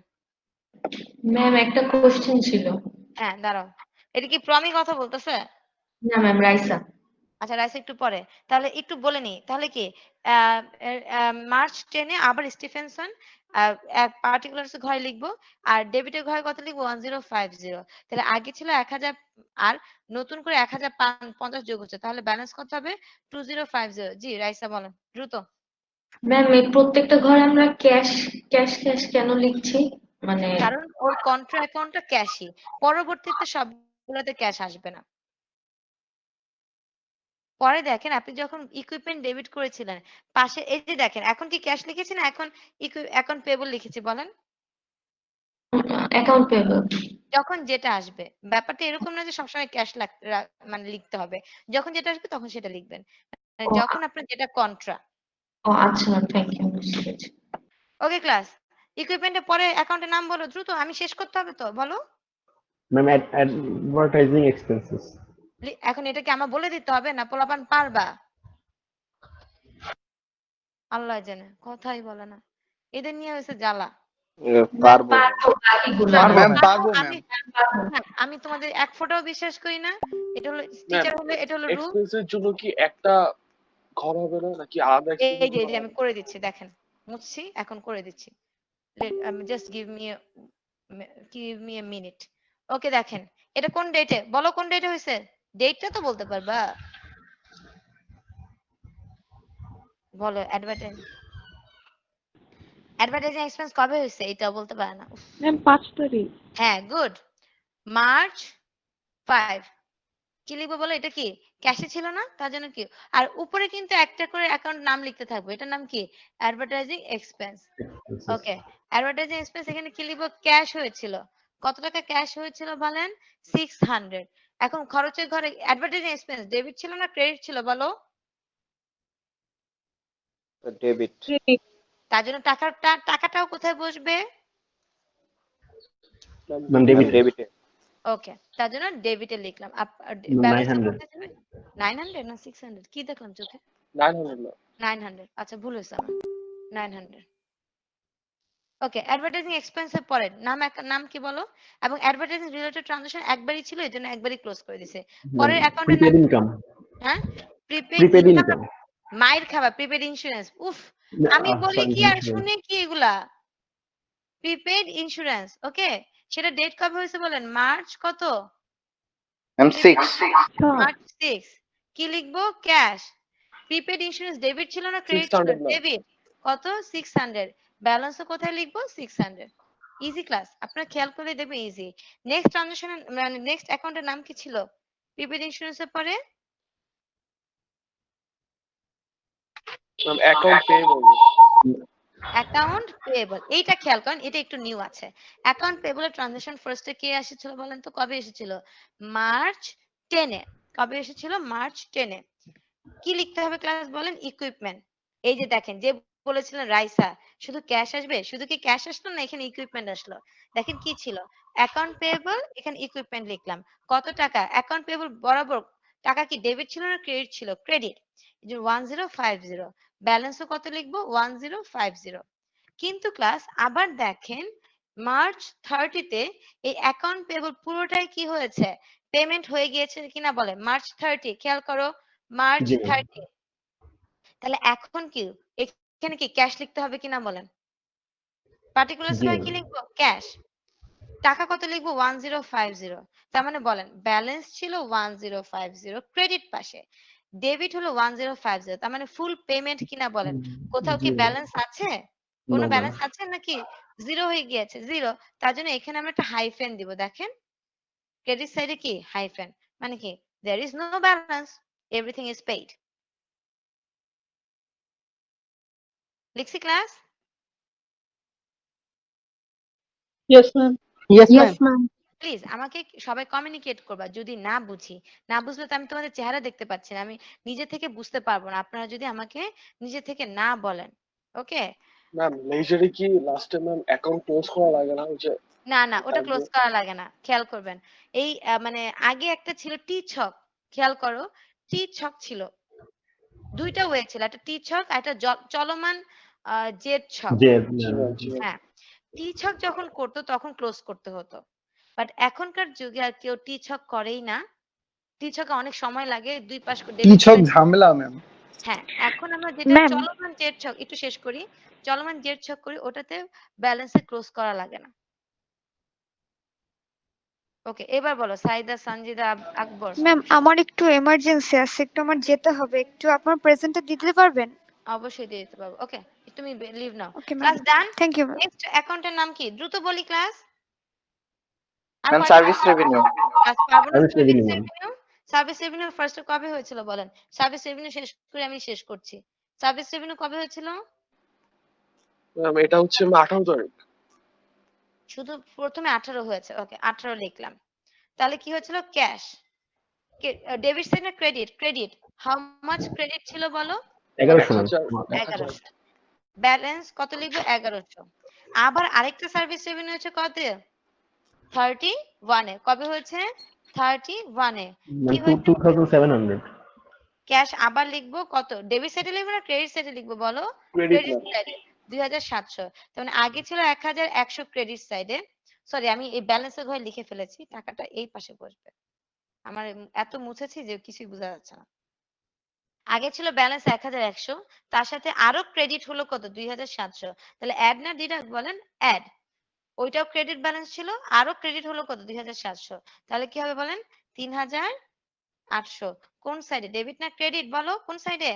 ম্যাম একটা কোশ্চেন ছিল। হ্যাঁ দাঁড়াও, এটা কি প্রমি কথা বলতেছে? না ম্যাম, রাইসা। আচ্ছা রাইসা একটু পরে, তাহলে একটু বলে নি তাহলে কি মার্চ 10 এ আবার স্টিফেনসন এক পার্টিকুলার ঘরে লিখবো, আর ডেবিটের ঘরে কত লিখবো? 1050। তাহলে আগে ছিল 1000 আর নতুন করে 1050 যোগ হচ্ছে, তাহলে ব্যালেন্স কত হবে? 2050। জি রাইসা বলেন দ্রুত। ম্যাম এই প্রত্যেকটা ঘরে আমরা ক্যাশ ক্যাশ ক্যাশ কেন লিখছি? মানে কারণ ওর কন্ট্রা অ্যাকাউন্টটা ক্যাশই, পরবর্তীতে সবগুলোতে ক্যাশ আসবে না। পরে দেখেন আপনি যখন ইকুইপমেন্ট ডেবিট করেছিলেন পাশে এই যে দেখেন এখন কি ক্যাশ লিখেছি না এখন অ্যাকাউন্ট পেয়েবল লিখেছি বলেন? Account payable. যখন যেটা আসবে, ব্যাপারটা এরকম না যে সবসময় ক্যাশ মানে লিখতে হবে। যখন যেটা আসবে তখন সেটা লিখবেন। মানে ও যখন আপনার যেটা কন্ট্রা। ও আচ্ছা ম্যাম, থ্যাংক ইউ, বুঝতে পেরেছি। ওকে ক্লাস, ইকুইপমেন্টের পরে অ্যাকাউন্টের নাম বলো দ্রুত, আমি শেষ করতে হবে তো, বলো। Ma'am advertising expenses. এখন এটা কি আমার বলে দিতে হবে না পোলাপান পারবা? আল্লাহ জানে, কথাই বলে না। এদের নিয়ে হয়েছে জ্বালা। পারবো বাকিগুলো ম্যাম, না। পারবো আমি ম্যাম। আমি তোমাদের এক ফোঁটাও বিশ্বাস করি না। এটা হলো ম্যাম টিচার হলে এটা হলো রুল। এক্সপেন্সের জন্য কি একটা ঘর হবে না নাকি আলাদা এই যে এক্সপেন্সের ঘর আমি হবে? করে দিচ্ছি দেখেন, মুছছি এখন করে দিচ্ছি। Just give me a minute. Okay দেখেন এটা কোন ডেটে বলো, কোন ডেটে হয়েছে? ডেটটা তো বলতে পারবা? বলো অ্যাডভার্টাইজিং এক্সপেন্স কবে হয়েছে এটা বলতে পারে না। উফ, ম্যাম 5 তারিখ। হ্যাঁ গুড, মার্চ 5। কি লিখবো বলো? এটা কি ক্যাশে ছিল না? তার জন্য কি, আর উপরে কিন্তু একটা করে অ্যাকাউন্ট নাম লিখতে থাকবে, এটার নাম কি? Advertising expense. Okay, advertising expense এখানে কি লিখবো? ক্যাশ হয়েছিল। কত টাকা ক্যাশ হয়েছিল বলেন? 600। এখন খরচের ঘরে অ্যাডভার্টাইজিং এক্সপেন্স ডেবিট ছিল না ক্রেডিট ছিল বলো? ডেবিট। তার জন্য টাকাটাও কোথায় বসবে? Ma'am debit. ডেবিটে। ওকে, তার জন্য ডেবিটে লিখলাম। ব্যালেন্সটা 900। কত ছিল? 900 না 600? কি দেখলাম চোখে? 900 না। 900। আচ্ছা ভুল হয়েছে আমার, 900। ওকে, অ্যাডভার্টাইজিং এক্সপেন্সের পরে নাম কি বলো? এবং অ্যাডভার্টাইজিং রিলেটেড ট্রানজাকশন একবারই ছিল, এজন্য একবারই ক্লোজ করে দিছে। পরের অ্যাকাউন্টের নাম প্রিপেড ইনকাম। হ্যাঁ প্রিপেড প্রিপেড ইনকাম। ইনকাম। মাইর খাবা প্রিপেড ইন্স্যুরেন্স। উফ, আমি বলি সরি কি আর ইন্স্যুরেন্স। শুনে কি এগুলা? Prepaid insurance. ওকে, সেটা ডেট কবে হয়েছে বলেন? মার্চ কত? ম্যাম 6। মার্চ 6। কি লিখবো? ক্যাশ। প্রিপেড ইন্স্যুরেন্স ডেবিট ছিল না ক্রেডিট ছিল? 600 না। ডেবিট। কত? 600। ব্যালেন্সও কোথায় লিখবো? 600। ইজি ক্লাস, আপনারা খেয়াল করে দেখবেন ইজি। নেক্সট ট্রানজাকশন মানে নেক্সট অ্যাকাউন্টের নাম কি ছিল প্রিপেড ইন্স্যুরেন্সের পরে? Ma'am account payable. Account payable. এইটা খেয়াল করেন, এটা একটু নিউ আছে। অ্যাকাউন্ট পেয়েবলের ট্রানজাকশন ফার্স্টে কে এসেছিল বলেন তো? কবে এসেছিল? মার্চ 10 এ। কবে এসেছিল? মার্চ 10 এ। কি লিখতে হবে ক্লাস বলেন? ইকুইপমেন্ট। এই যে দেখেন যে বলেছিলেন রাইসা শুধু ক্যাশ আসবে, শুধু কি ক্যাশ আসলো না এখানে ইকুইপমেন্ট আসলো? দেখেন কি ছিল? অ্যাকাউন্ট পেয়েবল, এখানে ইকুইপমেন্ট লিখলাম। কত টাকা? অ্যাকাউন্ট পেয়েবল বরাবর টাকা কি ডেবিট ছিল না ক্রেডিট ছিল? ক্রেডিট। এই যে 1050। ব্যালেন্সও কত লিখবো? 1050। কিন্তু ক্লাস আবার দেখেন মার্চ 30 তে এই অ্যাকাউন্ট পেয়েবল পুরোটাই কি হয়েছে? পেমেন্ট হয়ে গিয়েছে কিনা বলে? মার্চ 30 খেয়াল করো, মার্চ জি 30। তাহলে এখন কি এখানে কি ক্যাশ লিখতে হবে কিনা বলেন? পার্টিকুলার জি সময় কি লিখবো? ক্যাশ। টাকা কত লিখবো 1050, তার মানে বলেন ব্যালেন্স ছিল 1050 ক্রেডিট পাশে, ডেবিট হলো 1050, তার মানে ফুল পেমেন্ট কিনা বলেন, কোথাও কি জি ব্যালেন্স আছে, কোনো নো ম্যাম। ব্যালেন্স আছে নাকি জিরো হয়ে গিয়েছে জিরো, তার জন্য এখানে আমরা একটা হাইফেন দিব, দেখেন ক্রেডিট সাইডে কি হাইফেন, মানে কি there is no balance, everything is paid. লিখছি class? Yes, ma'am. Yes Yes, ma'am. ma'am. Please আমাকে সবাই কমিউনিকেট করবা, যদি না বুঝি, না বুঝলে তো আমি তোমাদের চেহারা দেখতে পাচ্ছি না, আমি নিজে থেকে বুঝতে পারবো না আপনারা যদি আমাকে নিজে থেকে না বলেন। ওকে, ম্যাম লেজারে কি লাস্টে ম্যাম অ্যাকাউন্ট ক্লোজ করা লাগে না ওই যে না না ওটা টাইপ ক্লোজ দিয়ে? করা লাগে না, খেয়াল করবেন। এই মানে আগে একটা ছিল টি ছক, খেয়াল করো, টি ছক ছিল, দুইটা ওয়ে ছিল, একটা টি ছক আর একটা চলমান জেড ছক। যে জি ম্যাম জি ম্যাম। হ্যাঁ, টি ছক যখন করতো তখন ক্লোজ করতে হতো, বাট এখনকার যুগে আর কেউ টি ছক করেই না, টি ছকে অনেক সময় লাগে, দুই পাশ ডেবিট ঝামেলা ম্যাম। হ্যাঁ, এখন আমরা যেটা ম্যাম চলমান জেড ছক, একটু শেষ করি, চলমান জেড ছক করি, ওটাতে ব্যালেন্সে ক্লোজ করা লাগে না। ওকে, এবার বলো সাইদা, সঞ্জিদা, আকবর। ম্যাম আমার একটু এমার্জেন্সি আছে, একটু আমার যেতে হবে, একটু আপনার প্রেজেন্টটা দিতে পারবেন? অবশ্যই দিয়ে দিতে পারবো। ওকে, তুমি leave now. Okay ma'am, class done. Thank you ma'am. Next অ্যাকাউন্টের নাম কি, দ্রুত বলি ক্লাস। আর ম্যাম কয়টা সার্ভিস রেভিনিউ। ক্লাস পারবো না, service revenue ma'am. Service revenue first কবে হয়েছিল বলেন, সার্ভিস রেভিনিউ শেষ করে আমি শেষ করছি। সার্ভিস রেভিনিউ কবে হয়েছিল? ম্যাম এটা হচ্ছে ম্যাম 18 তারিখ। শুধু প্রথমে 18 হয়েছে, ওকে 18 লিখলাম। তাহলে কি হয়েছিল, ক্যাশ, ডেবিট সাইড না credit, credit, how much credit ছিল বলো, 1100 ম্যাম। 1100, ব্যালেন্স কত লিখবো 1100। আবার আরেকটা সার্ভিস রেভিনিউ হচ্ছে কত, 31 এ, কবে হয়েছে 31 এ, ম্যাম কি হয়েছে 2700। ক্যাশ আবার লিখবো কত, ডেবিট সাইডে লিখবো না ক্রেডিট সাইডে লিখবো বলো, ক্রেডিট ক্রেডিট ম্যাম। সাইডে 2700, তার মানে আগে ছিল 1100 ক্রেডিট সাইডে, সরি আমি এই ব্যালেন্সের ঘরে লিখে ফেলেছি, টাকাটা এই পাশে বসবে, আমার এত মুছেছি যে কিছুই বোঝা যাচ্ছে না। আগে ছিল ব্যালেন্স 1100, তার সাথে আরো ক্রেডিট হলো কত 2700, তাহলে অ্যাড না ডিডাক্ট বলেন, অ্যাড, ওইটাও ক্রেডিট ব্যালেন্স ছিল, আরো ক্রেডিট হলো কত 2700, তাহলে কি হবে বলেন 3800। কোন সাইডে, ডেবিট না ক্রেডিট বলো, কোন সাইডে,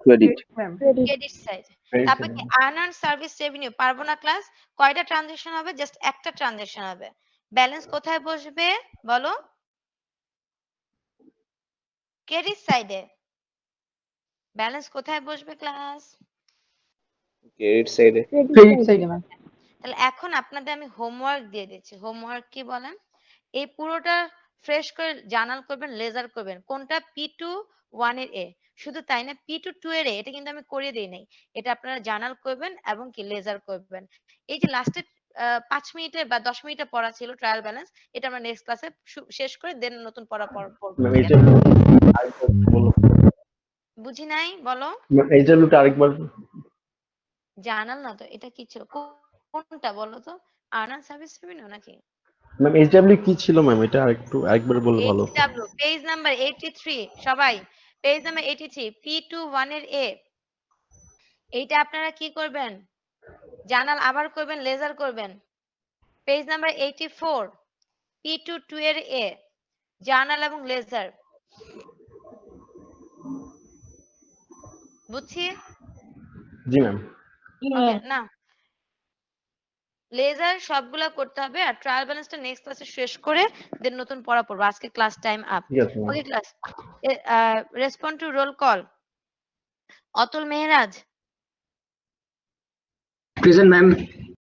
ক্রেডিট। Ma'am credit side. তারপর কি আর্ন সার্ভিস রেভিনিউ, পারবো না ক্লাস, কয়টা ট্রানজাকশন হবে, জাস্ট একটা ট্রানজাকশন হবে, ব্যালেন্স কোথায় বসবে বলো, ক্রেডিট সাইডে, ব্যালেন্স কোথায় বসবে ক্লাস, ক্রেডিট সাইডে। ক্রেডিট সাইডে ম্যাম। তাহলে এখন আপনাদের আমি হোমওয়ার্ক দিয়ে দিচ্ছি, হোমওয়ার্ক কি বলেন, এই পুরোটা ফ্রেশ করে জার্নাল করবেন, লেজার করবেন, কোনটা P21 এর এ, শুধু তাই না P22 এর এ, এটা কিন্তু আমি করিয়ে দেই নাই, এটা আপনারা জার্নাল করবেন এবং কি লেজার করবেন। এই যে লাস্টে 5 মিনিটের বা 10 মিনিটের পড়া ছিল ট্রায়াল ব্যালেন্স, এটা আমরা নেক্সট ক্লাসে শেষ করে দেন নতুন পড়া পড়বো, ম্যাম ঠিক এইটা আছে? আরেকবার বলো। বুঝি নাই বলো, ম্যাম এইটা লুটা আরেকবার। জার্নাল না তো, এটা কি ছিল, কোনটা বলো তো, আর্নার সার্ভিস রেভিনিউ নাকি ম্যাম এইচডব্লিউ কি ছিল ম্যাম, এটা আরেকবার বললে ভালো হতো। HW, পেজ নাম্বার 83, সবাই পেজ নাম্বার 83, P21 এর এ, এইটা আপনারা কি করবেন, জার্নাল আবার করবেন, লেজার করবেন, পেজ নাম্বার 84, P22 এর এ, জার্নাল এবং লেজার, বুঝছি? জি ম্যাম। ওকে না, লেজার সবগুলা করতে হবে, আর ট্রায়াল ব্যালেন্সটা নেক্সট ক্লাসে শেষ করে দেন নতুন পড়া পড়বো, আজকে ক্লাস টাইম আপ। ঠিক আছে ম্যাম। ওকে class, respond two roll call, Atul Mehraj, present ma'am.